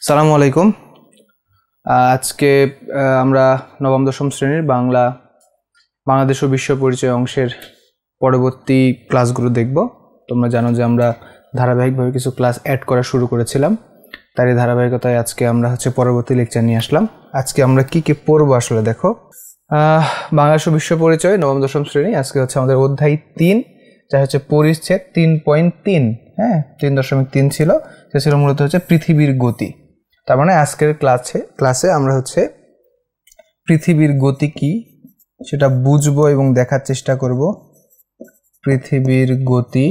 সালামু আলাইকুম। আজকে আমরা নবম দশম শ্রেণীর বাংলাদেশ ও বিশ্ব পরিচয় অংশের পরবর্তী ক্লাসগুলো দেখব। তোমরা জানো যে আমরা ধারাবাহিকভাবে কিছু ক্লাস অ্যাড করা শুরু করেছিলাম, তারই ধারাবাহিকতায় আজকে আমরা পরবর্তী লেকচার নিয়ে আসলাম। আজকে আমরা কি কি পড়বো আসলে দেখো। বাংলাদেশ ও বিশ্ব পরিচয় নবম দশম শ্রেণী, আজকে হচ্ছে আমাদের অধ্যায় 3, যা হচ্ছে পরিচ্ছেদ 3.3। হ্যাঁ, 3.3 ছিল, সে ছিল মূলত পৃথিবীর গতি। তার মানে আজকের ক্লাসে আমরা পৃথিবীর গতি কি সেটা বুঝবো এবং দেখার চেষ্টা করব। পৃথিবীর গতি,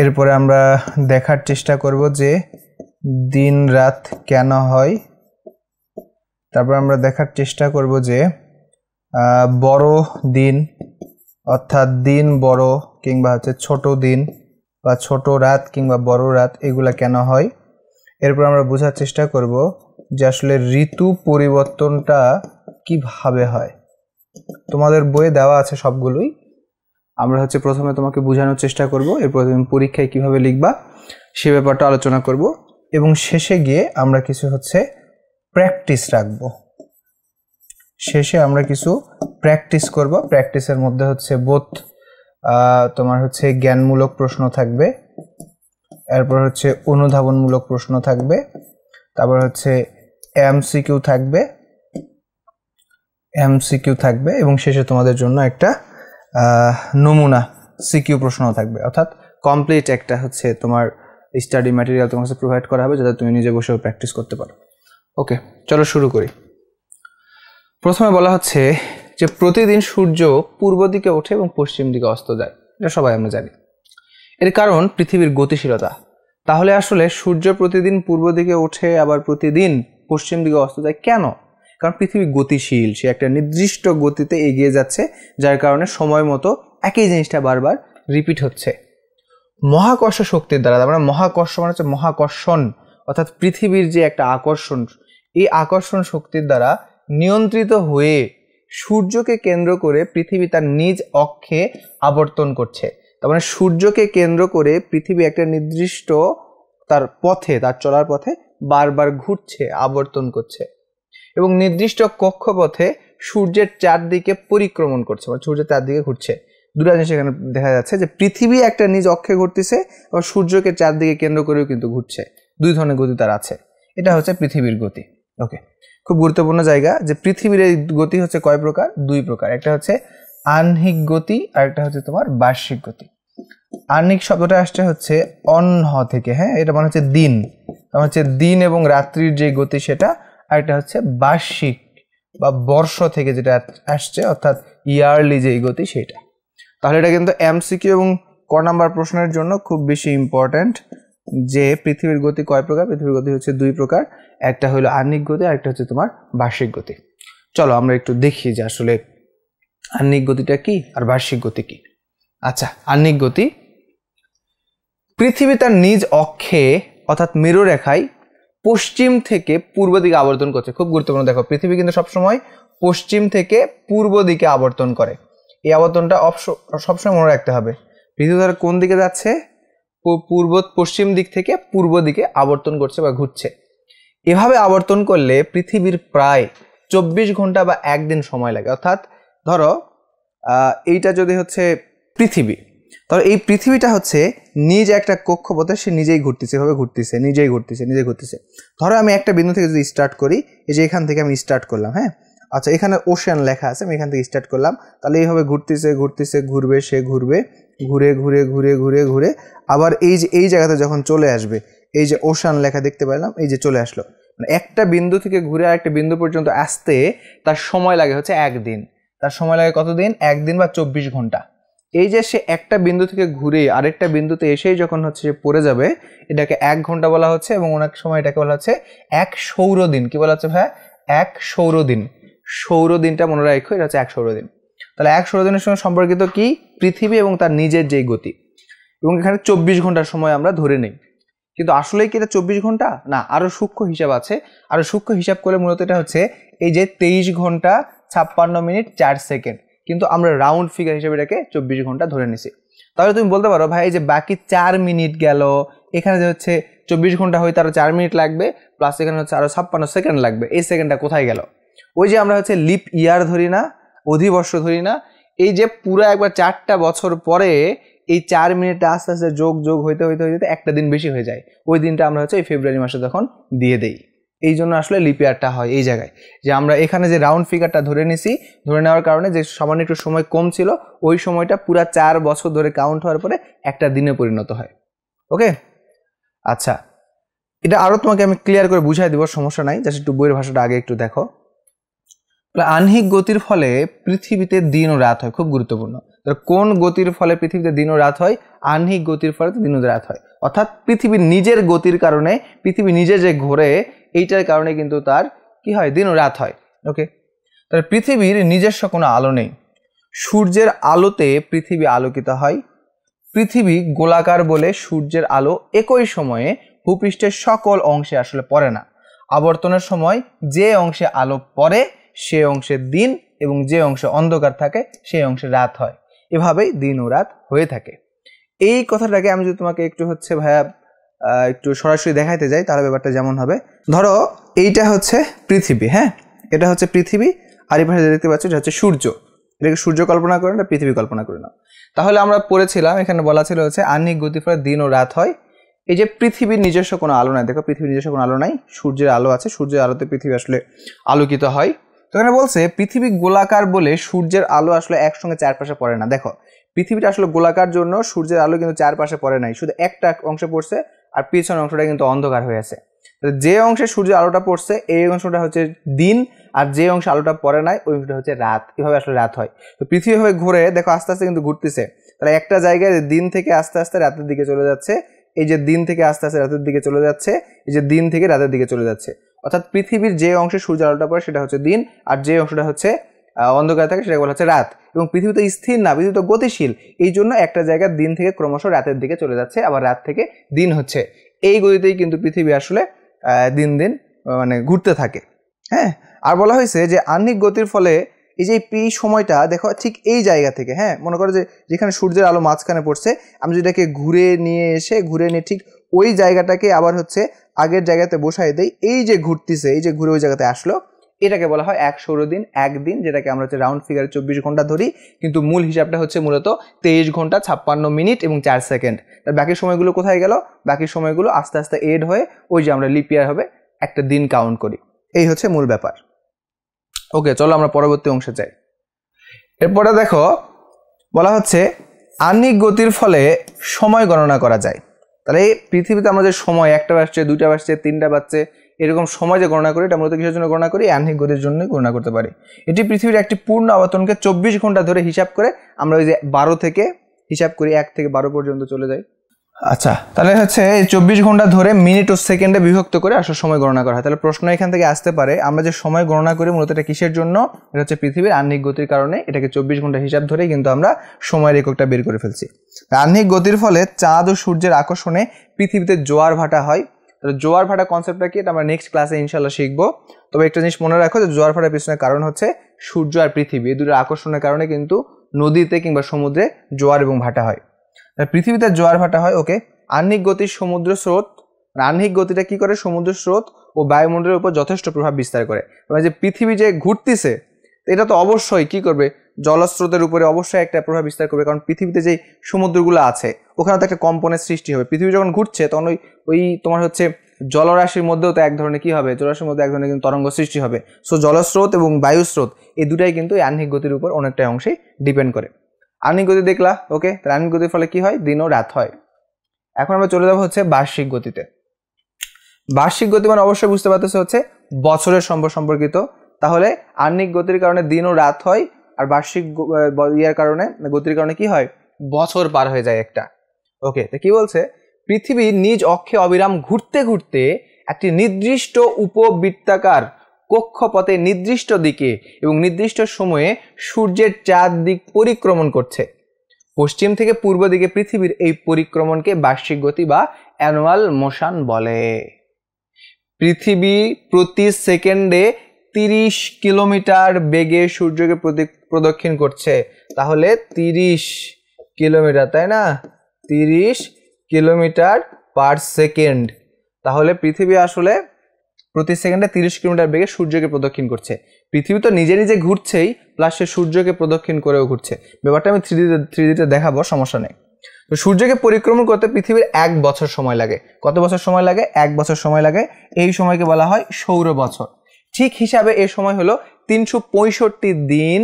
এরপরে আমরা দেখার চেষ্টা করব যে দিন রাত কেন হয়। তারপর আমরা দেখার চেষ্টা করব যে বড় দিন অর্থাৎ দিন বড় কিংবা ছোট দিন বা ছোট রাত কিংবা বড় রাত এগুলা কেন হয়। এরপর আমরা বোঝার চেষ্টা করব যে আসলে ঋতু পরিবর্তনটা কিভাবে হয়। তোমাদের বইয়ে দেওয়া আছে সবগুলোই। আমরা প্রথমে তোমাকে বোঝানোর চেষ্টা করব, এরপর তুমি পরীক্ষায় কিভাবে লিখবা সে ব্যাপারটা আলোচনা করব, এবং শেষে গিয়ে আমরা কিছু প্র্যাকটিস রাখবো। শেষে আমরা কিছু প্র্যাকটিস করব। প্র্যাকটিসের মধ্যে বোধ তোমার জ্ঞানমূলক প্রশ্ন থাকবে, এরপর অনুধাবনমূলক প্রশ্ন থাকবে, তারপর এমসিকিউ থাকবে এবং শেষে তোমাদের জন্য একটা নমুনা সিকিউ প্রশ্ন থাকবে। অর্থাৎ কমপ্লিট একটা তোমার স্টাডি ম্যাটেরিয়াল তোমার কাছে প্রোভাইড করা হবে, যাতে তুমি নিজে বসেও প্র্যাকটিস করতে পারো। ওকে, চলো শুরু করি। প্রথমে বলা হচ্ছে যে প্রতিদিন সূর্য পূর্ব দিকে ওঠে এবং পশ্চিম দিকে অস্ত যায়। এটা সবাই আমরা জানি। এর কারণ পৃথিবীর গতিশীলতা। তাহলে আসলে সূর্য প্রতিদিন পূর্ব দিকে ওঠে আবার প্রতিদিন পশ্চিম দিকে অস্ত যায় কেন? কারণ পৃথিবী গতিশীল, সে একটা নির্দিষ্ট গতিতে এগিয়ে যাচ্ছে, যার কারণে সময় মতো একই জিনিসটা বারবার রিপিট হচ্ছে। মহাকর্ষ শক্তির দ্বারা, মানে মহাকর্ষ মানে মহাকর্ষণ, অর্থাৎ পৃথিবীর যে একটা আকর্ষণ, এই আকর্ষণ শক্তির দ্বারা নিয়ন্ত্রিত হয়ে সূর্যকে কেন্দ্র করে পৃথিবী তার নিজ অক্ষে আবর্তন করছে। তার মানে সূর্যকে কেন্দ্র করে পৃথিবী একটা নির্দিষ্ট তার চলার পথে বারবার ঘুরছে, আবর্তন করছে, এবং নির্দিষ্ট কক্ষপথে সূর্যের চারদিকে পরিক্রমণ করছে, মানে সূর্যের চারদিকে ঘুরছে। দুটো জিনিস এখানে দেখা যাচ্ছে, যে পৃথিবী একটা নিজ অক্ষে ঘুরতেছে এবং সূর্যকে চারদিকে কেন্দ্র করেও কিন্তু ঘুরছে। দুই ধরনের গতি তার আছে। এটা পৃথিবীর গতি। ওকে, খুব গুরুত্বপূর্ণ জায়গা যে পৃথিবীর এই গতি কয় প্রকার? দুই প্রকার। একটা আহ্নিক গতি আর একটা তোমার বার্ষিক গতি। আহ্নিক শব্দটা আসছে অহ্ন থেকে। হ্যাঁ, এটা মানে দিন, দিন এবং রাত্রির যে গতি সেটা। আর এটা বার্ষিক বা বর্ষ থেকে যেটা আসছে, অর্থাৎ ইয়ারলি যে গতি সেটা। তাহলে এটা কিন্তু এমসিকিউ এবং ক নাম্বার প্রশ্নের জন্য খুব বেশি ইম্পর্ট্যান্ট, যে পৃথিবীর গতি কয় প্রকার। পৃথিবীর গতি দুই প্রকার, একটা হলো আহ্নিক গতি আর একটা তোমার বার্ষিক গতি। চলো আমরা একটু দেখি যে আসলে আহ্নিক গতিটা কি আর বার্ষিক গতি কি। আচ্ছা, আহ্নিক গতি, পৃথিবী তার নিজ অক্ষে অর্থাৎ মেরুরেখায় পশ্চিম থেকে পূর্ব দিকে আবর্তন করছে। খুব গুরুত্বপূর্ণ, দেখো পৃথিবী কিন্তু সবসময় পশ্চিম থেকে পূর্ব দিকে আবর্তন করে। এই আবর্তনটা সবসময় মনে রাখতে হবে। পৃথিবী ধর কোন দিকে যাচ্ছে? পশ্চিম দিক থেকে পূর্ব দিকে আবর্তন করছে বা ঘুরছে। এভাবে আবর্তন করলে পৃথিবীর প্রায় 24 ঘন্টা বা একদিন সময় লাগে। অর্থাৎ ধরো এইটা যদি পৃথিবী, তাহলে এই পৃথিবীটা নিজ একটা কক্ষপথে সে নিজেই ঘুরতেছে, এভাবে নিজেই ঘুরতেছে। ধরো আমি একটা বিন্দু থেকে যদি স্টার্ট করি, এই যে এখান থেকে আমি স্টার্ট করলাম। হ্যাঁ, আচ্ছা, এখানে ওশান লেখা আছে, আমি এখান থেকে স্টার্ট করলাম। তাহলে এইভাবে ঘুরবে, সে ঘুরবে, ঘুরে আবার এই জায়গাতে যখন চলে আসবে, এই যে ওশান লেখা দেখতে পেলাম, এই যে চলে আসলো। মানে একটা বিন্দু থেকে ঘুরে আরেকটা বিন্দু পর্যন্ত আসতে তার সময় লাগে একদিন। তার সময় লাগে কতদিন? একদিন বা 24 ঘন্টা। এই যে সে একটা বিন্দু থেকে ঘুরে আরেকটা বিন্দুতে এসেই যখন পড়ে যাবে, এটাকে 1 ঘন্টা বলা হচ্ছে, এবং অনেক সময় এটাকে বলা হচ্ছে 1 সৌরদিন। কি বলা হচ্ছে ভাই? 1 সৌরদিন। সৌরদিনটা মনে রাখো, এটা 1 সৌরদিন। তাহলে 1 সৌরদিনের সঙ্গে সম্পর্কিত কি? পৃথিবী এবং তার নিজের যেই গতি। এবং এখানে 24 ঘন্টার সময় আমরা ধরে নিই, কিন্তু আসলে কি এটা 24 ঘন্টা না, আরো সূক্ষ্ম হিসাব আছে। আরো সূক্ষ্ম হিসাব করলে মূলত এটা এই যে 23 ঘন্টা 56 মিনিট 4 সেকেন্ড, কিন্তু আমরা রাউন্ড ফিগার হিসেবে এটাকে 24 ঘন্টা ধরে নিছি। তাহলে তুমি বলতে পারো ভাই, এই যে বাকি 4 মিনিট গেল, এখানে যে 24 ঘন্টা হইতে আরো 4 মিনিট লাগবে, প্লাস এখানে হচ্ছে আরো 56 সেকেন্ড লাগবে। এই সেকেন্ডটা কোথায় গেল? ওই যে আমরা হচ্ছে লিপ ইয়ার ধরি না, অধিবর্ষ ধরি না, এই যে পুরো একবার 4টা বছর পরে এই 4 মিনিটটা আস্তে আস্তে যোগ যোগ হইতে হইতে হইতে একটা দিন বেশি হয়ে যায়। ওই দিনটা আমরা হচ্ছে এই ফেব্রুয়ারি মাসে তখন দিয়ে দেই। এই জন্য আসলে লিপ ইয়ারটা হয় এই জায়গায়, যে আমরা এখানে যে রাউন্ড ফিগারটা ধরে নিছি, ধরে নেওয়ার কারণে যে সামান্য একটু সময় কম ছিল, ওই সময়টা পুরা 4 বছর ধরে কাউন্ট হওয়ার পরে একটা দিনে পরিণত হয়। ওকে, আচ্ছা, এটা আরো তোমাকে আমি ক্লিয়ার করে বুঝাই দিব, সমস্যা নাই, জাস্ট একটু বইয়ের ভাষাটা আগে একটু দেখো। আহ্নিক গতির ফলে পৃথিবীতে দিন ও রাত হয়, খুব গুরুত্বপূর্ণ। কোন গতির ফলে পৃথিবীতে দিন ও রাত হয়? আহ্নিক গতির ফলে দিন ও রাত হয়, অর্থাৎ পৃথিবীর নিজের গতির কারণে, পৃথিবী নিজে যে ঘোরে এইটার কারণে কিন্তু তার কি হয়? দিন ও রাত হয়। ওকে, তাহলে পৃথিবীর নিজস্ব কোনো আলো নেই, সূর্যের আলোতে পৃথিবী আলোকিত হয়। পৃথিবী গোলাকার বলে সূর্যের আলো একই সময়ে ভূপৃষ্ঠের সকল অংশে আসলে পড়ে না। আবর্তনের সময় যে অংশে আলো পড়ে সে অংশে দিন এবং যে অংশে অন্ধকার থাকে সেই অংশে রাত হয়। এভাবেই দিন ও রাত হয়ে থাকে। এই কথাটাকে আমি যদি তোমাকে একটু হচ্ছে ভাইয়া একটু সরাসরি দেখাইতে যাই, তাহলে ব্যাপারটা যেমন হবে, ধরো এইটা হচ্ছে পৃথিবী, হ্যাঁ, এটা হচ্ছে পৃথিবী, আর এই পাশে দেখতে পাচ্ছ এটা হচ্ছে সূর্য। এটাকে সূর্য কল্পনা করে না, পৃথিবী কল্পনা করে না। তাহলে আমরা পড়েছিলাম, এখানে বলা ছিল হচ্ছে আহ্নিক গতির ফলে দিন ও রাত হয়। এই যে পৃথিবীর নিজস্ব কোনো আলো নাই, দেখো পৃথিবীর নিজস্ব কোনো আলো নাই, সূর্যের আলো আছে, সূর্যের আলোতে পৃথিবী আসলে আলোকিত হয়। তো এখানে বলছে পৃথিবী গোলাকার বলে সূর্যের আলো আসলে একসঙ্গে চারপাশে পড়ে না। দেখো পৃথিবীটা আসলে গোলাকার জন্য সূর্যের আলো কিন্তু চারপাশে পড়ে নাই, শুধু একটা অংশে পড়ছে, আর পিছনের অংশটা কিন্তু অন্ধকার হয়ে আছে। যে অংশে সূর্যের আলোটা পড়ছে এই অংশটা হচ্ছে দিন, আর যে অংশে আলোটা পড়ে নাই ওই অংশটা হচ্ছে রাত। এভাবে আসলে রাত হয়। তো পৃথিবী ভাবে ঘুরে দেখো আস্তে আস্তে কিন্তু ঘুরতেছে, তাহলে একটা জায়গায় দিন থেকে আস্তে আস্তে রাতের দিকে চলে যাচ্ছে, এই যে দিন থেকে আস্তে আস্তে রাতের দিকে চলে যাচ্ছে, এই যে দিন থেকে রাতের দিকে চলে যাচ্ছে। অর্থাৎ পৃথিবীর যে অংশে সূর্যের আলোটা পড়ে সেটা হচ্ছে দিন, আর যে অংশটা হচ্ছে অন্ধকার থাকে সেটা বলা হচ্ছে রাত। এবং পৃথিবী তো স্থির না, পৃথিবী তো গতিশীল, এই জন্য একটা জায়গায় দিন থেকে ক্রমশ রাতের দিকে চলে যাচ্ছে, আবার রাত থেকে দিন হচ্ছে। এই গতিতেই কিন্তু পৃথিবী আসলে দিন দিন মানে ঘুরতে থাকে। হ্যাঁ, আর বলা হয়েছে যে আহ্নিক গতির ফলে এই যে এই সময়টা দেখো ঠিক এই জায়গা থেকে, হ্যাঁ, মনে করো যে যেখানে সূর্যের আলো মাঝখানে পড়ছে, আমি যেটাকে ঘুরে নিয়ে ঠিক ওই জায়গাটাকে আবার হচ্ছে আগের জায়গাতে বসাই দেই, এই যে ঘুরতেছে, এই যে ঘুরে ওই জায়গাতে আসলো, এটাকে বলা হয় 1 সৌরদিন, একদিন, যেটাকে আমরা হচ্ছে রাউন্ড ফিগারে 24 ঘন্টা ধরি, কিন্তু মূল হিসাবটা হচ্ছে মূলত 23 ঘন্টা 56 মিনিট এবং 4 সেকেন্ড। তার বাকি সময়গুলো কোথায় গেল? বাকি সময়গুলো আস্তে আস্তে এড হয়ে ওই যে আমরা লিপ ইয়ার হবে একটা দিন কাউন্ট করি। এই হচ্ছে মূল ব্যাপার। ওকে, চলো আমরা পরবর্তী অংশে যাই। এরপরে দেখো বলা হচ্ছে আহ্নিক গতির ফলে সময় গণনা করা যায়। তাহলে পৃথিবীতে আমরা যে সময় 1টা বাজছে, 2টা বাজছে, 3টা বাজছে, এরকম সময় যে গণনা করি, এটা মূলত কিসের জন্য গণনা করি? আহ্নিক গতির জন্য গণনা করতে পারি। এটি পৃথিবীর একটি পূর্ণ আবর্তনকে 24 ঘন্টা ধরে হিসাব করে আমরা ওই যে 12 থেকে হিসাব করি, 1 থেকে 12 পর্যন্ত চলে যাই। আচ্ছা, তাহলে হচ্ছে এই 24 ঘন্টা ধরে মিনিট ও সেকেন্ডে বিভক্ত করে আসলে সময় গণনা করা হয়। তাহলে প্রশ্ন এখান থেকে আসতে পারে, আমরা যে সময় গণনা করি মূলত এটা কিসের জন্য? এটা হচ্ছে পৃথিবীর আহ্নিক গতির কারণে। এটাকে 24 ঘন্টা হিসাব ধরে কিন্তু আমরা সময়ের এককটা বের করে ফেলছি। আহ্নিক গতির ফলে চাঁদ ও সূর্যের আকর্ষণে পৃথিবীতে জোয়ার ভাটা হয়। তাহলে জোয়ার ভাটা কনসেপ্টটা কি, এটা আমরা নেক্সট ক্লাসে ইনশাল্লাহ শিখবো। তবে একটা জিনিস মনে রাখো যে জোয়ার ভাটার পিছনে কারণ হচ্ছে সূর্য আর পৃথিবী, এই দুটোর আকর্ষণের কারণে কিন্তু নদীতে কিংবা সমুদ্রে জোয়ার এবং ভাটা হয়। পৃথিবীতে জোয়ার ভাটা হয়। ওকে, আহ্নিক গতির সমুদ্র স্রোত, আহ্নিক গতিটা কি করে? সমুদ্র স্রোত ও বায়ুমণ্ডলের উপর যথেষ্ট প্রভাব বিস্তার করে। মানে যে পৃথিবী যে ঘুরতেছে, এটা তো অবশ্যই কি করবে? জলস্রোতের উপরে অবশ্যই একটা প্রভাব বিস্তার করবে, কারণ পৃথিবীতে যেই সমুদ্রগুলো আছে ওখানে তো একটা কম্পনের সৃষ্টি হবে। পৃথিবী যখন ঘুরছে তখন ওই তোমার হচ্ছে জলরাশির মধ্যেও তো এক ধরনের কি হবে? জলরাশির মধ্যে এক ধরনের কিন্তু তরঙ্গ সৃষ্টি হবে। সো জলস্রোত এবং বায়ুস্রোত এই দুটাই কিন্তু এই আহ্নিক গতির উপর অনেকটা অংশেই ডিপেন্ড করে। আহ্নিক গতি দেখলা, ওকে, তাহলে আহ্নিক গতির ফলে কি হয়? দিন ও রাত হয়। এখন আমরা চলে যাবো হচ্ছে বার্ষিক গতিতে। বার্ষিক গতি মানে অবশ্যই বুঝতে পারতেছে হচ্ছে বছরের সম্পর্কিত। তাহলে আহ্নিক গতির কারণে দিন ও রাত হয়, আর বার্ষিক ইয়ার কারণে, গতির কারণে কি হয়? বছর পার হয়ে যায় একটা। ওকে, তো কি বলছে? পৃথিবী নিজ অক্ষে অবিরাম ঘুরতে ঘুরতে একটি নির্দিষ্ট উপবৃত্তাকার কক্ষপথে নির্দিষ্ট দিকে এবং নির্দিষ্ট সময়ে সূর্যের 4 দিক পরিক্রমণ করছে। পশ্চিম থেকে পূর্ব দিকে পৃথিবীর এই পরিক্রমণকে বার্ষিক গতি বা অ্যানুয়াল মোশন বলে। পৃথিবী প্রতি সেকেন্ডে 30 কিলোমিটার বেগে সূর্যকে প্রদক্ষিণ করছে। তাহলে 30 কিলোমিটার, তাই না? 30 কিলোমিটার পার সেকেন্ড। তাহলে পৃথিবী আসলে প্রতি সেকেন্ডে 30 কিলোমিটার বেগে সূর্যকে প্রদক্ষিণ করছে। পৃথিবী তো নিজে নিজে ঘুরছেই, প্লাস সে সূর্যকে প্রদক্ষিণ করেও ঘুরছে। ব্যাপারটা আমি 3D দেখাবো, সমস্যা নেই। তো সূর্যকে পরিক্রমণ করতে পৃথিবীর 1 বছর সময় লাগে। কত বছর সময় লাগে? 1 বছর সময় লাগে। এই সময়কে বলা হয় সৌর বছর। ঠিক হিসাবে এই সময় হলো 365 দিন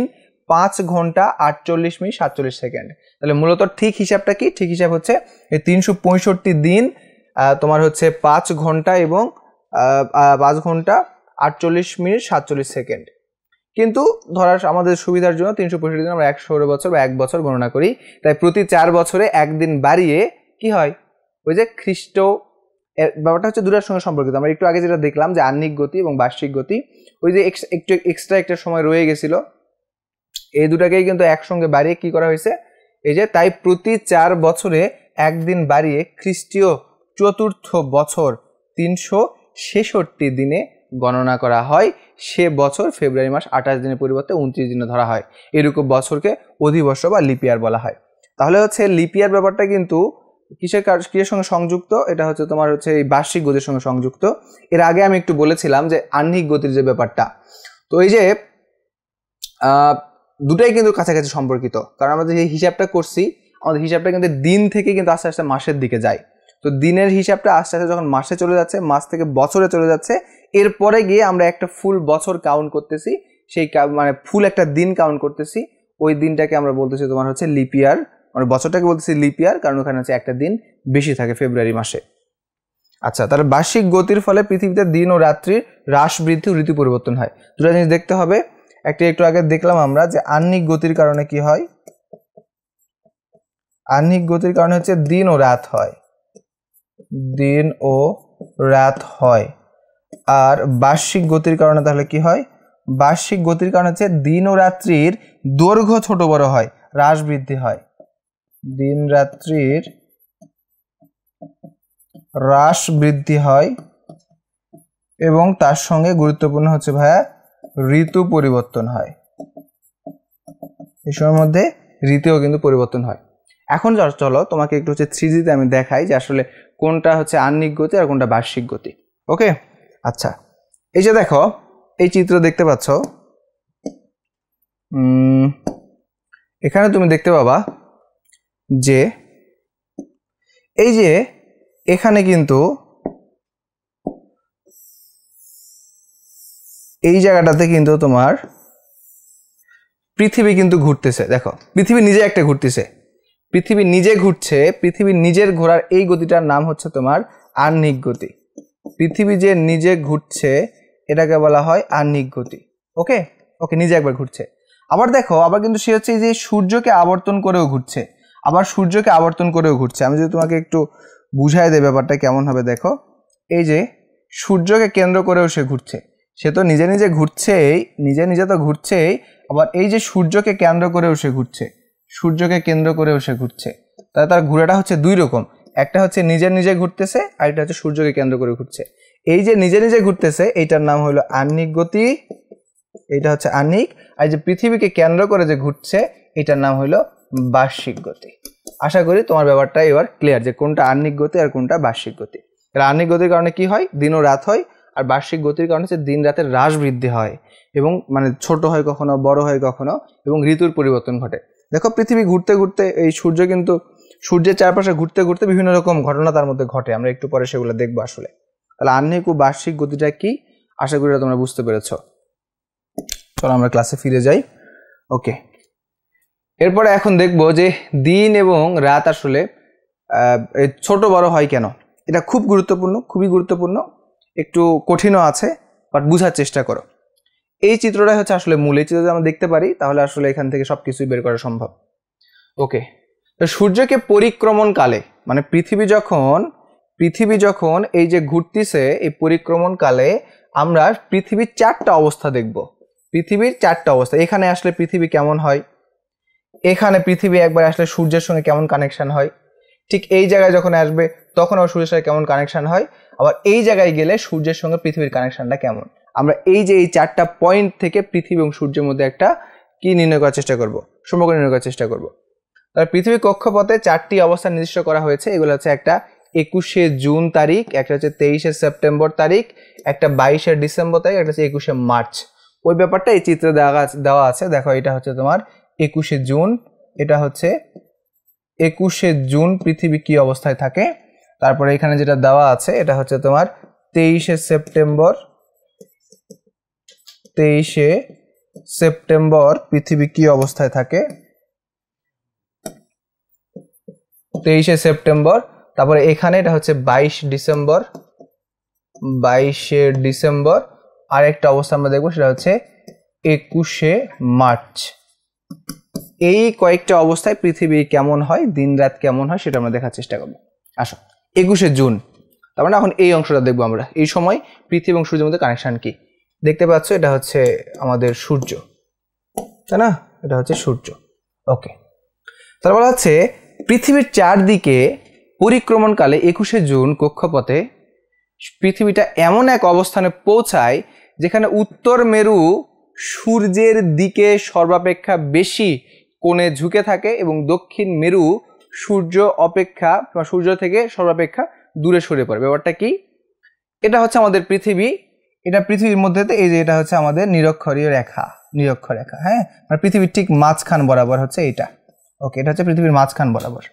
5 ঘন্টা 48 মিনিট 47 সেকেন্ড। তাহলে মূলত ঠিক হিসাবটা কি? ঠিক হিসাব হচ্ছে এই 365 দিন তোমার হচ্ছে 5 ঘন্টা এবং 5 ঘন্টা 48 মিনিট 47 সেকেন্ড। কিন্তু ধরার আমাদের সুবিধার জন্য 365 দিন আমরা 1 সৌর বছর বা 1 বছর গণনা করি। তাই প্রতি 4 বছরে একদিন বাড়িয়ে কি হয়, ওই যে খ্রিস্ট ব্যাপারটা হচ্ছে দুটার সঙ্গে সম্পর্কিত। আমরা একটু আগে যেটা দেখলাম যে আহ্নিক গতি এবং বার্ষিক গতি, ওই যে একটু এক্সট্রা একটা সময় রয়ে গেছিল, এই দুটাকেই কিন্তু একসঙ্গে বাড়িয়ে কি করা হয়েছে, এই যে তাই প্রতি 4 বছরে একদিন বাড়িয়ে খ্রিস্টীয় চতুর্থ বছর 366 দিনে গণনা করা হয়। সে বছর ফেব্রুয়ারি মাস 28 দিনের পরিবর্তে 29 দিনে ধরা হয়। এরকম বছরকে অধিবর্ষ বা লিপিয়ার বলা হয়। তাহলে হচ্ছে লিপিয়ার ব্যাপারটা কিন্তু কিসের সঙ্গে সংযুক্ত? এটা হচ্ছে তোমার হচ্ছে এই বার্ষিক গতির সঙ্গে সংযুক্ত। এর আগে আমি একটু বলেছিলাম যে আহ্নিক গতির যে ব্যাপারটা, তো এই যে দুটাই কিন্তু কাছাকাছি সম্পর্কিত। কারণ আমরা যে হিসাবটা করছি, আমাদের হিসাবটা কিন্তু দিন থেকে কিন্তু আস্তে আস্তে মাসের দিকে যায়। তো দিনের হিসাবটা আস্তে আস্তে যখন মাসে চলে যাচ্ছে, মাস থেকে বছরে চলে যাচ্ছে, এরপরে গিয়ে আমরা একটা ফুল বছর কাউন্ট করতেছি, সেই মানে ফুল একটা দিন কাউন্ট করতেছি। ওই দিনটাকে আমরা বলতেছি তোমার হচ্ছে লিপিয়ার, মানে বছরটাকে বলতেছি লিপিয়ার, কারণ ওখানে হচ্ছে একটা দিন বেশি থাকে ফেব্রুয়ারি মাসে। আচ্ছা, তাহলে বার্ষিক গতির ফলে পৃথিবীতে দিন ও রাত্রির হ্রাস বৃদ্ধি ও ঋতু পরিবর্তন হয়। দুটো জিনিস দেখতে হবে। একটু আগে দেখলাম আমরা যে আহ্নিক গতির কারণে কি হয়, আহ্নিক গতির কারণে হচ্ছে দিন ও রাত হয়, দিন ও রাত হয়। আর বার্ষিক গতির কারণে তাহলে কি হয়? বার্ষিক গতির কারণে হচ্ছে দিন ও রাত্রির দৈর্ঘ্য ছোট বড় হয়, হ্রাস বৃদ্ধি হয়। দিন রাত্রির হ্রাস বৃদ্ধি হয় এবং তার সঙ্গে গুরুত্বপূর্ণ হচ্ছে ভাইয়া ঋতু পরিবর্তন হয়। এই সময়ের মধ্যে ঋতুও কিন্তু পরিবর্তন হয়। এখন চলো তোমাকে একটু হচ্ছে 3Dতে আমি দেখাই যে আসলে কোনটা হচ্ছে আহ্নিক গতি আর কোনটা বার্ষিক গতি। ওকে, আচ্ছা, এই যে দেখো এই চিত্র দেখতে পাচ্ছ, এখানে তুমি দেখতে পাবা যে এই যে এখানে কিন্তু এই জায়গাটাতে কিন্তু তোমার পৃথিবী কিন্তু ঘুরতেছে। দেখো পৃথিবী নিজে একটা ঘুরতেছে, পৃথিবী নিজে ঘুরছে, পৃথিবী নিজের ঘোরার এই গতিটার নাম হচ্ছে তোমার আহ্নিক গতি। পৃথিবী যে নিজে ঘুরছে এটাকে বলা হয় আহ্নিক গতি। ওকে ওকে, নিজে একবার ঘুরছে। আবার দেখো, আবার কিন্তু সে হচ্ছে যে সূর্যকে আবর্তন করেও ঘুরছে, আবার সূর্যকে আবর্তন করেও ঘুরছে। আমি যদি তোমাকে একটু বুঝাই দেই ব্যাপারটা কেমন হবে, দেখো এই যে সূর্যকে কেন্দ্র করেও সে ঘুরছে, সে তো নিজে নিজে ঘুরছেই, নিজে তো ঘুরছেই, আবার এই যে সূর্যকে কেন্দ্র করেও সে ঘুরছে, সূর্যকে কেন্দ্র করেও সে ঘুরছে। তাহলে তার ঘোরাটা হচ্ছে দুই রকম, একটা হচ্ছে নিজে ঘুরতেছে, আর একটা হচ্ছে সূর্যকে কেন্দ্র করে ঘুরছে। এই যে নিজে ঘুরতেছে এইটার নাম হলো আহ্নিক গতি, এইটা হচ্ছে আহ্নিক। আর যে পৃথিবীকে কেন্দ্র করে যে ঘুরছে এটার নাম হলো বার্ষিক গতি। আশা করি তোমার ব্যাপারটা এবার ক্লিয়ার যে কোনটা আহ্নিক গতি আর কোনটা বার্ষিক গতি। আহ্নিক গতির কারণে কি হয়? দিন ও রাত হয়। আর বার্ষিক গতির কারণে হচ্ছে দিন রাতের হ্রাস বৃদ্ধি হয় এবং মানে ছোট হয় কখনো, বড় হয় কখনো, এবং ঋতুর পরিবর্তন ঘটে। দেখো পৃথিবী ঘুরতে ঘুরতে এই সূর্য কিন্তু সূর্যের চারপাশে ঘুরতে ঘুরতে বিভিন্ন রকম ঘটনা তার মধ্যে ঘটে, আমরা একটু পরে সেগুলো দেখবো আসলে। তাহলে আহ্নিক ও বার্ষিক গতিটা কি, আশা করি তোমরা বুঝতে পেরেছ। চলো আমরা ক্লাসে ফিরে যাই। ওকে, এরপরে এখন দেখব যে দিন এবং রাত আসলে ছোট বড় হয় কেন। এটা খুব গুরুত্বপূর্ণ, খুবই গুরুত্বপূর্ণ, একটু কঠিনও আছে, বাট বুঝার চেষ্টা করো। এই চিত্রটাই হচ্ছে আসলে মূল। এই চিত্র যদি আমরা দেখতে পারি তাহলে আসলে এখান থেকে সবকিছুই বের করা সম্ভব। ওকে, তো সূর্যকে পরিক্রমণকালে, মানে পৃথিবী যখন এই যে ঘুরতেছে, এই পরিক্রমণকালে আমরা পৃথিবীর 4টা অবস্থা দেখব। পৃথিবীর 4টা অবস্থা। এখানে আসলে পৃথিবী কেমন হয়, এখানে পৃথিবী একবার আসলে সূর্যের সঙ্গে কেমন কানেকশন হয়, ঠিক এই জায়গায় যখন আসবে তখন আবার সূর্যের সঙ্গে কেমন কানেকশন হয়, আবার এই জায়গায় গেলে সূর্যের সঙ্গে পৃথিবীর কানেকশনটা কেমন। আমরা এই যে এই 4টা পয়েন্ট থেকে পৃথিবী এবং সূর্যের মধ্যে একটা কি নির্ণয় করার চেষ্টা করব, সম্পর্ক নির্ণয় করার চেষ্টা করব। তার পৃথিবী কক্ষপথে 4টি অবস্থা নির্দিষ্ট করা হয়েছে। এগুলো হচ্ছে একটা 21শে জুন তারিখ, একটা হচ্ছে 23শে সেপ্টেম্বর তারিখ, একটা 22শে ডিসেম্বর তারিখ, একটা হচ্ছে 21শে মার্চ। ওই ব্যাপারটা এই চিত্রে দেওয়া আছে। দেখো এটা হচ্ছে তোমার 21শে জুন, এটা হচ্ছে 21শে জুন পৃথিবী কি অবস্থায় থাকে। তারপরে এখানে যেটা দেওয়া আছে এটা হচ্ছে তোমার 23শে সেপ্টেম্বর, 23শে সেপ্টেম্বর পৃথিবী কি অবস্থায় থাকে, 23শে সেপ্টেম্বর। তারপরে এখানে এটা হচ্ছে 22 ডিসেম্বর, 22শে ডিসেম্বর। আর একটা অবস্থা আমরা দেখবো সেটা হচ্ছে 21শে মার্চ। এই কয়েকটা অবস্থায় পৃথিবী কেমন হয়, দিন রাত কেমন হয় সেটা আমরা দেখার চেষ্টা করবো। আসো 21শে জুন, তার মানে এখন এই অংশটা দেখবো আমরা। এই সময় পৃথিবী এবং সূর্যের মধ্যে কানেকশন কি দেখতে পাচ্ছ, এটা হচ্ছে আমাদের সূর্য, তাই না? এটা হচ্ছে সূর্য। ওকে, তার বলা হচ্ছে পৃথিবীর চারদিকে পরিক্রমণকালে 21শে জুন কক্ষপথে পৃথিবীটা এমন এক অবস্থানে পৌঁছায় যেখানে উত্তর মেরু সূর্যের দিকে সর্বাপেক্ষা বেশি কোণে ঝুঁকে থাকে এবং দক্ষিণ মেরু সূর্য থেকে সর্বাপেক্ষা দূরে সরে পড়ে। ব্যাপারটা কি? এটা হচ্ছে আমাদের পৃথিবী, এটা পৃথিবীর মধ্যে এই যে এটা হচ্ছে আমাদের নিরক্ষীয় রেখা, নিরক্ষ রেখা। হ্যাঁ, মানে পৃথিবীর ঠিক মাঝখান বরাবর হচ্ছে এইটা। ওকে, এটা হচ্ছে পৃথিবীর মাঝখান বরাবর।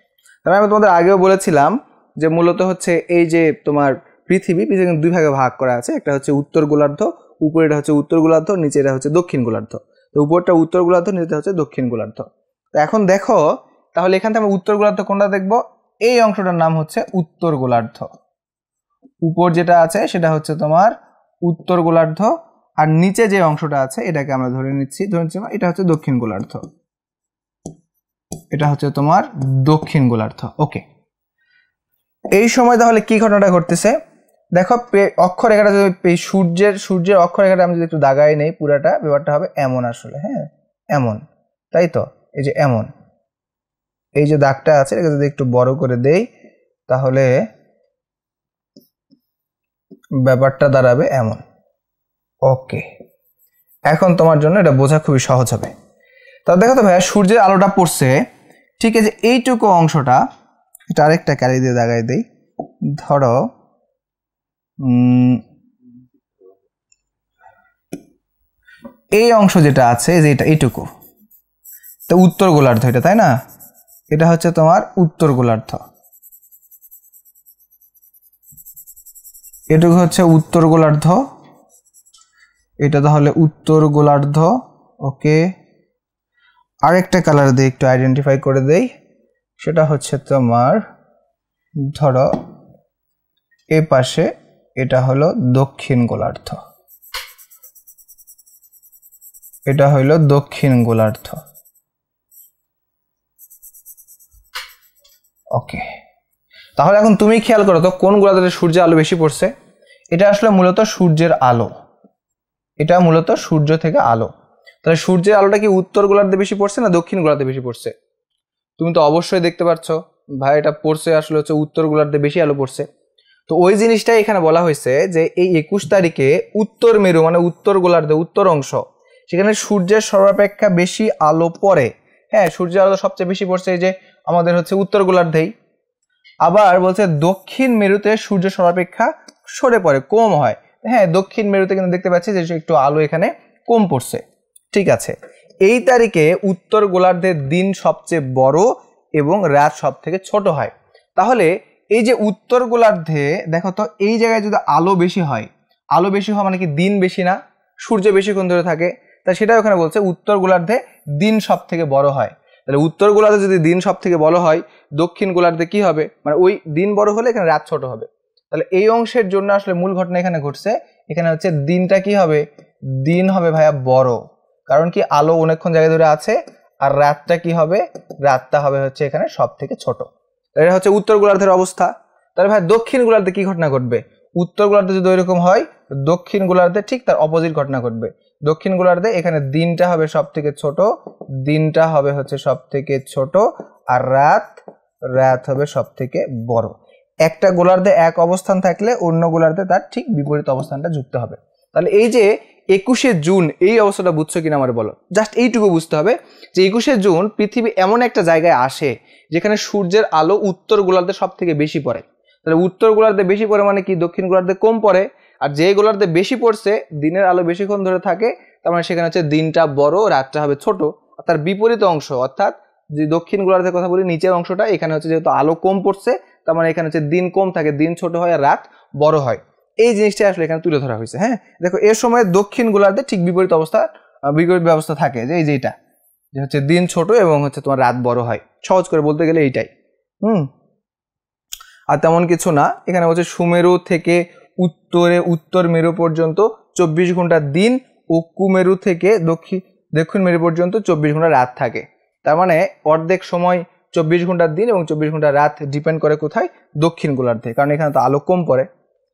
তবে আমি তোমাদের আগেও বলেছিলাম যে মূলত হচ্ছে এই যে তোমার পৃথিবী দুই ভাগে ভাগ করা আছে। একটা হচ্ছে উত্তর গোলার্ধ, উপরে এটা হচ্ছে উত্তর গোলার্ধ, নিচে এটা হচ্ছে দক্ষিণ গোলার্ধ। তো উপরটা উত্তর গোলার্ধ, নিচেটা হচ্ছে দক্ষিণ গোলার্ধ। তো এখন দেখো তাহলে এখান থেকে আমরা উত্তর গোলার্ধ কোনটা দেখবো? এই অংশটার নাম হচ্ছে উত্তর গোলার্ধ। উপর যেটা আছে সেটা হচ্ছে তোমার উত্তর গোলার্ধ, আর নিচে যে অংশটা আছে এটাকে আমরা ধরে নিচ্ছি এটা হচ্ছে দক্ষিণ গোলার্ধ। এটা হচ্ছে তোমার দক্ষিণ গোলার্ধ। ওকে, এই সময় তাহলে কি ঘটনাটা ঘটতেছে দেখো, অক্ষরেখাটা যদি সূর্যের অক্ষরেখাটা আমি যদি একটু দাগাই নেই পুরাটা, ব্যাপারটা হবে এমন আসলে। হ্যাঁ, এমন, তাই তো? এই যে এমন, এই যে দাগটা আছে এটাকে যদি একটু বড় করে দেই তাহলে ব্যাপারটা দাঁড়াবে এমন। ওকে, এখন তোমার জন্য এটা বোঝা খুবই সহজ হবে। তা দেখো তো ভাইয়া, সূর্যের আলোটা পড়ছে ঠিক আছে এইটুকু অংশটা, এটা আরেকটা ক্যারি দিয়ে দাগাই দেই। ধরো এই অংশ যেটা আছে যে এটা এইটুকু, তো উত্তর গোলার্ধ এটা, তাই না? এটা হচ্ছে তোমার উত্তর গোলার্ধ, এটুকু হচ্ছে উত্তর গোলার্ধ, এটা তাহলে উত্তর গোলার্ধ। ওকে, আরেকটা কালার দিয়ে একটু আইডেন্টিফাই করে দেই, সেটা হচ্ছে তোমার ধরো এ পাশে এটা হলো দক্ষিণ গোলার্ধ, এটা হইল দক্ষিণ গোলার্ধ। ওকে, তাহলে এখন তুমি খেয়াল করো তো কোন গোলার্ধে সূর্যের আলো বেশি পড়ছে। এটা আসলে মূলত সূর্যের আলো, এটা মূলত সূর্য থেকে আলো। তাহলে সূর্যের আলোটা কি উত্তর গোলার্ধে বেশি পড়ছে না দক্ষিণ গোলার্ধে বেশি পড়ছে? তুমি তো অবশ্যই দেখতে পাচ্ছ ভাই, এটা পড়ছে আসলে হচ্ছে উত্তর গোলার্ধে বেশি আলো পড়ছে। তো ওই জিনিসটাই এখানে বলা হয়েছে যে এই 21 তারিখে উত্তর মেরু মানে উত্তর গোলার্ধে উত্তর অংশ, সেখানে সূর্যের সর্বাপেক্ষা বেশি আলো পড়ে। হ্যাঁ, সূর্যের আলো সবচেয়ে বেশি পড়ছে এই যে আমাদের হচ্ছে উত্তর গোলার্ধেই। আবার বলছে দক্ষিণ মেরুতে সূর্য সর্বাপেক্ষা সরে পড়ে, কম হয়। হ্যাঁ, দক্ষিণ মেরুতে কিন্তু দেখতে পাচ্ছি যে একটু আলো এখানে কম পড়ছে। ঠিক আছে, এই তারিখে উত্তর গোলার্ধের দিন সবচেয়ে বড় এবং রাত সব থেকে ছোট হয়। তাহলে এই যে উত্তর গোলার্ধে দেখো তো এই জায়গায় যদি আলো বেশি হয়, আলো বেশি হওয়া মানে কি দিন বেশি না, সূর্য বেশিক্ষণ ধরে থাকে, তাই সেটা ওখানে বলছে উত্তর গোলার্ধে দিন সব থেকে বড় হয়। তাহলে উত্তর গোলার্ধে যদি দিন সব থেকে বড় হয়, দক্ষিণ গোলার্ধে কি হবে, মানে ওই দিন বড় হলে এখানে রাত ছোট হবে। তাহলে এই অংশের জন্য আসলে মূল ঘটনা এখানে ঘটছে, এখানে হচ্ছে দিনটা কি হবে, দিন হবে ভাইয়া বড়, কারণ কি আলো অনেকক্ষণ জায়গায় ধরে আছে, আর রাতটা কি হবে, রাতটা হবে হচ্ছে এখানে সব থেকে ছোট। এটা হচ্ছে উত্তর গোলার্ধের অবস্থা। তাহলে ভাই দক্ষিণ গোলার্ধে কি ঘটনা ঘটবে? উত্তর গোলার্ধে যদি ওইরকম হয়, দক্ষিণ গোলার্ধে ঠিক তার অপোজিট ঘটনা ঘটবে। দক্ষিণ গোলার্ধে এখানে দিনটা হবে সব থেকে ছোট, দিনটা হবে হচ্ছে সব থেকে ছোট, আর রাত হবে সব থেকে বড়। একটা গোলার্ধে এক অবস্থান থাকলে অন্য গোলার্ধে তার ঠিক বিপরীত অবস্থানটা যুক্ত হবে। তাহলে এই যে 21শে জুন এই অবস্থাটা বুঝছো কিনা আমার বলো, জাস্ট এইটুকু বুঝতে হবে যে 21শে জুন পৃথিবী এমন একটা জায়গায় আসে যেখানে সূর্যের আলো উত্তর গোলার্ধে সব থেকে বেশি পড়ে। তাহলে উত্তর গোলার্ধে বেশি পরিমাণে কি দক্ষিণ গোলার্ধে কম পড়ে, আর যে গোলার্ধে বেশি পড়ছে দিনের আলো বেশিক্ষণ ধরে থাকে, তার মানে সেখানে হচ্ছে দিনটা বড়, রাতটা হবে ছোট। আর তার বিপরীত অংশ অর্থাৎ যে দক্ষিণ গোলার্ধের কথা বলি নিচের অংশটা, এখানে হচ্ছে যেহেতু আলো কম পড়ছে তার মানে এখানে হচ্ছে দিন কম থাকে, দিন ছোট হয় আর রাত বড় হয়। এই জিনিসটা আসলে এখানে তুলে ধরা হয়েছে। হ্যাঁ, দেখো এর সময় দক্ষিণ গোলার্ধে ঠিক বিপরীত ব্যবস্থা থাকে, যে এই যেটা যে হচ্ছে দিন ছোট এবং হচ্ছে তোমার রাত বড় হয়, সহজ করে বলতে গেলে এইটাই। আর তেমন কিছু না, এখানে হচ্ছে সুমেরু থেকে উত্তর মেরু পর্যন্ত 24 ঘন্টা দিন ও কুমেরু থেকে দক্ষিণ মেরু পর্যন্ত 24 ঘন্টা রাত থাকে। তার মানে অর্ধেক সময় 24 ঘন্টার দিন এবং 24 ঘন্টা রাত ডিপেন্ড করে কোথায়, দক্ষিণ গোলার্ধে, কারণ এখানে তো আলো কম পড়ে,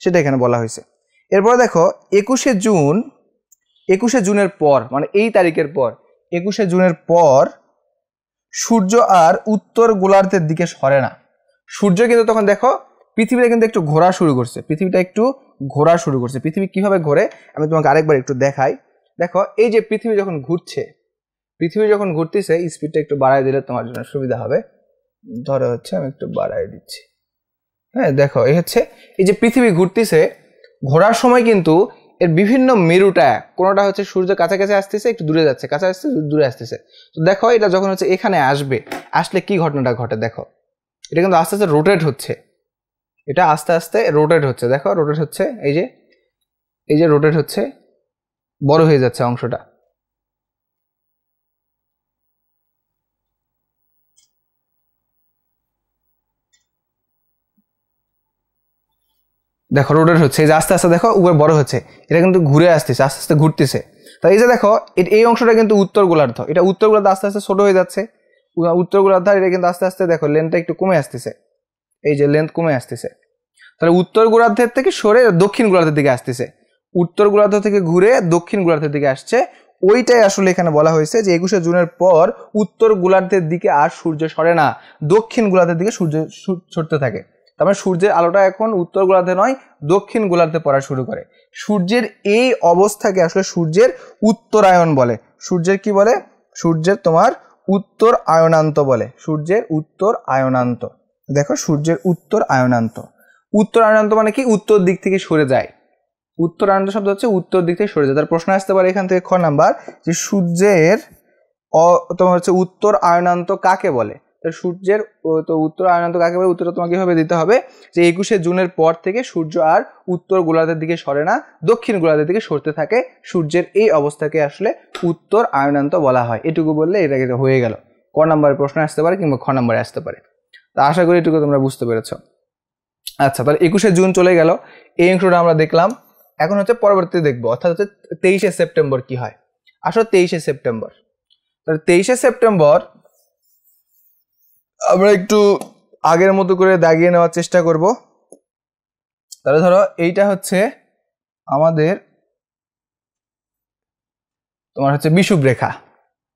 সেটা এখানে বলা হয়েছে। এরপর দেখো 21শে জুনের পর, মানে এই তারিখের পর 21শে জুনের পর সূর্য আর উত্তর গোলার্ধের দিকে সরে না। সূর্য কিন্তু তখন দেখো পৃথিবীটা কিন্তু একটু ঘোরা শুরু করছে, পৃথিবী কিভাবে ঘোরে আমি তোমাকে আরেকবার একটু দেখাই। দেখো এই যে পৃথিবী যখন ঘুরতেছে, স্পিডটা একটু বাড়ায় দিলে তোমার জন্য সুবিধা হবে। ধরো হচ্ছে আমি একটু বাড়ায় দিচ্ছি। হ্যাঁ, দেখো এই যে পৃথিবী ঘুরতেছে, ঘোরার সময় কিন্তু এর বিভিন্ন মেরুটা, কোনোটা হচ্ছে সূর্য কাছাকাছি আসতেছে, একটু দূরে যাচ্ছে, কাছে আসছে দূরে আসতেছে। তো দেখো এটা যখন হচ্ছে এখানে আসলে কি ঘটনাটা ঘটে, দেখো এটা কিন্তু আস্তে আস্তে রোটেট হচ্ছে, দেখো রোটেট হচ্ছে, এই যে রোটেট হচ্ছে, বড় হয়ে যাচ্ছে অংশটা। দেখো রোটেট হচ্ছে, এই যে আস্তে আস্তে দেখো উপরে বড় হচ্ছে, এটা কিন্তু ঘুরে আসতেছে, আস্তে আস্তে ঘুরতেছে। তাই এই যে দেখো এই অংশটা কিন্তু উত্তর গোলার্ধ, এটা উত্তর গোলার্ধ আস্তে আস্তে ছোট হয়ে যাচ্ছে, উত্তর গোলার্ধ এটা কিন্তু আস্তে আস্তে দেখো লেন্থটা একটু কমে আসতেছে, এই যে লেন্থ কমে আসতেছে। তাহলে উত্তর গোলার্ধের থেকে সরে দক্ষিণ গোলার্ধের দিকে আসতেছে, উত্তর গোলার্ধ থেকে ঘুরে দক্ষিণ গোলার্ধের দিকে আসছে। ওইটাই আসলে এখানে বলা হয়েছে যে 21শে জুনের পর উত্তর গোলার্ধের দিকে আর সূর্য সরে না, দক্ষিণ গোলার্ধের দিকে সূর্য ছড়তে থাকে। তার মানে সূর্যের আলোটা এখন উত্তর গোলার্ধে নয়, দক্ষিণ গোলার্ধে পড়া শুরু করে। সূর্যের এই অবস্থাকে আসলে সূর্যের উত্তরায়ণ বলে। সূর্যের কি বলে? সূর্যের তোমার উত্তর আয়নান্ত বলে, সূর্যের উত্তর আয়নান্ত। দেখো সূর্যের উত্তর আয়নান্ত, উত্তর আয়নান্ত মানে কি, উত্তর দিক থেকে সরে যায়। উত্তর আয়নান্ত শব্দ হচ্ছে উত্তর দিক থেকে সরে যায়। তার প্রশ্ন আসতে পারে এখান থেকে খ নাম্বার, যে সূর্যের তোমার হচ্ছে উত্তর আয়নান্ত কাকে বলে। সূর্যের তো উত্তর আয়নান্ত কাকে বলে, উত্তরটা তোমাকে এভাবে দিতে হবে যে 21শে জুনের পর থেকে সূর্য আর উত্তর গোলার্ধের দিকে সরে না, দক্ষিণ গোলার্ধের দিকে সরতে থাকে। সূর্যের এই অবস্থাকে আসলে উত্তর আয়নান্ত বলা হয়। এটুকু বললে এটা হয়ে গেল। ক নাম্বারের প্রশ্ন আসতে পারে কিংবা খ নাম্বারে আসতে পারে। তা আশা করি এটুকু তোমরা বুঝতে পেরেছো। আচ্ছা, তাহলে 21শে জুন চলে গেল, এই অংশটা আমরা দেখলাম। এখন হচ্ছে পরবর্তী দেখবো, অর্থাৎ হচ্ছে 23শে সেপ্টেম্বর কি হয়। আসলে 23শে সেপ্টেম্বর, তাহলে 23শে সেপ্টেম্বর আমরা একটু আগের মতো করে দাগিয়ে নেওয়ার চেষ্টা করব। তাহলে ধরো এইটা হচ্ছে আমাদের তোমার হচ্ছে বিষুব রেখা,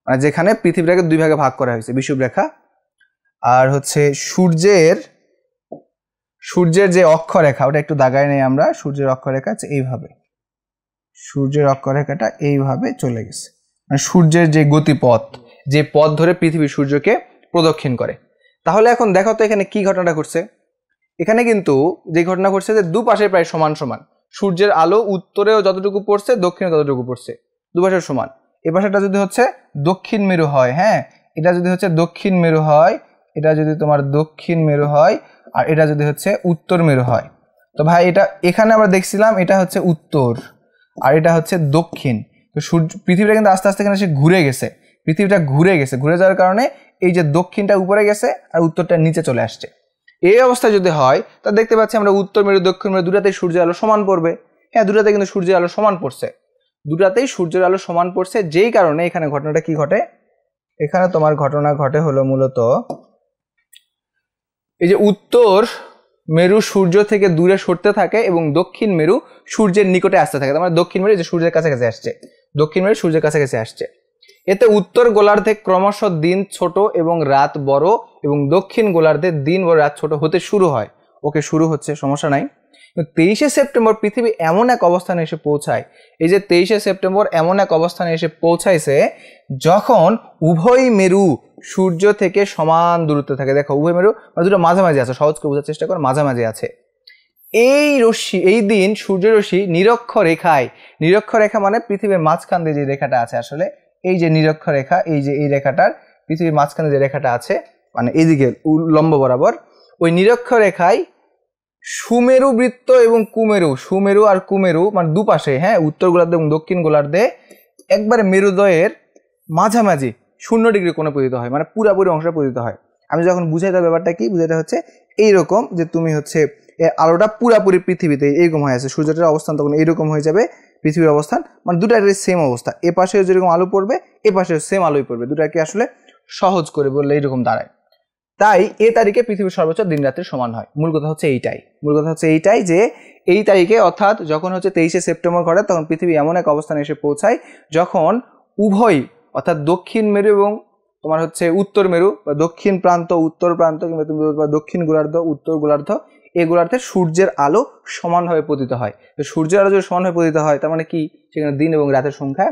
মানে যেখানে পৃথিবীটাকে দুই ভাগে ভাগ করা হয়েছে, বিষুব রেখা। আর হচ্ছে সূর্যের যে অক্ষরেখা, ওটা একটু দাগায় নেই আমরা। সূর্যের অক্ষরেখা এইভাবে, সূর্যের অক্ষরেখাটা এইভাবে চলে গেছে, মানে সূর্যের যে গতিপথ, যে পথ ধরে পৃথিবী সূর্যকে প্রদক্ষিণ করে। তাহলে এখন দেখো তো এখানে কি ঘটনাটা ঘটছে। এখানে কিন্তু যে ঘটনা ঘটছে যে দুপাশে প্রায় সমান সমান, সূর্যের আলো উত্তরেও যতটুকু পড়ছে দক্ষিণে ততটুকু পড়ছে, দুপাশের সমান। এ পাশেটা যদি হচ্ছে দক্ষিণ মেরু হয়, হ্যাঁ, এটা যদি হচ্ছে দক্ষিণ মেরু হয়, এটা যদি তোমার দক্ষিণ মেরু হয়, আর এটা যদি হচ্ছে উত্তর মেরু হয়, তো ভাই এটা এখানে আমরা দেখছিলাম এটা হচ্ছে উত্তর আর এটা হচ্ছে দক্ষিণ। তো পৃথিবীটা কিন্তু আস্তে আস্তে এখানে ঘুরে গেছে, ঘুরে যাওয়ার কারণে এই যে দক্ষিণটা উপরে গেছে আর উত্তরটা নিচে চলে আসছে। এই অবস্থা যদি হয় তা দেখতে পাচ্ছি আমরা উত্তর মেরু দক্ষিণ মেরু দুটাতেই সূর্যের আলো সমান পড়বে। হ্যাঁ, দুটাতে কিন্তু সূর্যের আলো সমান পড়ছে, যেই কারণে এখানে ঘটনাটা কি ঘটে, এখানে তোমার ঘটনা ঘটে হলো মূলত এই যে উত্তর মেরু সূর্য থেকে দূরে সরতে থাকে এবং দক্ষিণ মেরু সূর্যের নিকটে আসতে থাকে। মানে দক্ষিণ মেরু যে সূর্যের কাছাকাছি আসছে, এতে উত্তর গোলার্ধে ক্রমশ দিন ছোট এবং রাত বড় এবং দক্ষিণ গোলার্ধে দিন বড় রাত ছোট হতে শুরু হয়। ওকে, শুরু হচ্ছে, সমস্যা নাই। 23শে সেপ্টেম্বর পৃথিবী এমন এক অবস্থানে এসে পৌঁছায়, এই যে 23শে সেপ্টেম্বর এমন এক অবস্থানে এসে পৌঁছাইছে যখন উভয় মেরু সূর্য থেকে সমান দূরত্বে থাকে। দেখো উভয় মেরু মানে দুটো মাঝামাঝি আছে, সহজ করে বোঝার চেষ্টা করো, মাঝামাঝি আছে। এই রশ্মি, এই দিন সূর্য রশ্মি নিরক্ষ রেখা মানে পৃথিবীর মাঝখান দিয়ে যে রেখাটা আছে, আসলে এই যে নিরক্ষ রেখা, এই যে এই রেখাটার পৃথিবীর মাঝখানে যে রেখাটা আছে মানে এইদিকে লম্ব বরাবর, ওই নিরক্ষ রেখায় সুমেরু বৃত্ত এবং সুমেরু আর কুমেরু মানে দুপাশে, হ্যাঁ, উত্তর গোলার্ধ এবং দক্ষিণ গোলার্ধে একবারে মেরুদয়ের মাঝামাঝি 0 ডিগ্রি কোণে পতিত হয়, মানে পুরাপুরি অংশে পতিত হয়। আমি যখন বুঝাইতে ব্যাপারটা কি বুঝাইতে হচ্ছে এইরকম যে তুমি হচ্ছে আলোটা পুরাপুরি পৃথিবীতে এইরকম হয়ে আছে, সূর্যটার অবস্থান তখন এইরকম হয়ে যাবে, পৃথিবীর অবস্থান মানে দুটার সেম অবস্থা, এ পাশেও যেরকম আলো পড়বে এ পাশেও সেম আলোই পড়বে, দুটাকে আসলে সহজ করে বললে এইরকম দাঁড়ায়। তাই এ তারিখে পৃথিবীর সর্বোচ্চ দিন রাত্রি সমান হয়। মূল কথা হচ্ছে এইটাই যে এই তারিখে অর্থাৎ যখন হচ্ছে 23শে সেপ্টেম্বর ঘটে তখন পৃথিবী এমন এক অবস্থানে এসে পৌঁছায় যখন উভয় অর্থাৎ দক্ষিণ মেরু এবং তোমার হচ্ছে উত্তর মেরু বা দক্ষিণ প্রান্ত উত্তর প্রান্ত কিংবা তুমি দক্ষিণ গোলার্ধ উত্তর গোলার্ধ এই গোলার্ধে সূর্যের আলো সমানভাবে পতিত হয়। তো সূর্যের আলো যদি সমানভাবে পতিত হয় তার মানে কি, সেখানে দিন এবং রাতের সংখ্যা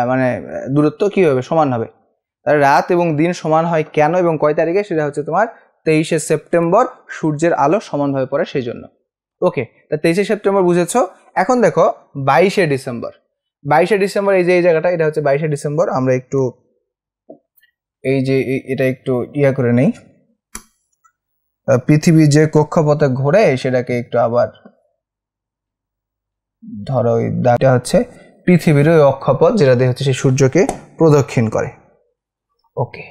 মানে দূরত্ব কি হবে, সমান হবে। তাহলে রাত এবং দিন সমান হয় কেন এবং কয় তারিখে, সেটা হচ্ছে তোমার 23শে সেপ্টেম্বর সূর্যের আলো সমানভাবে পড়ে সেই জন্য। ওকে, তা 23শে সেপ্টেম্বর বুঝেছো। এখন দেখো 22শে ডিসেম্বর। 22শে ডিসেম্বর এই যে এই জায়গাটা, এটা হচ্ছে 22শে ডিসেম্বর। আমরা একটু এই যে এটা একটু ইয়া করে নেই, পৃথিবী যে কক্ষপথে ঘোরে সেটাকে একটু আবার ধরো, এটা হচ্ছে পৃথিবীর ওই অক্ষপথ যেটা দিয়ে হচ্ছে সেই সূর্যকে প্রদক্ষিণ করে। ওকে,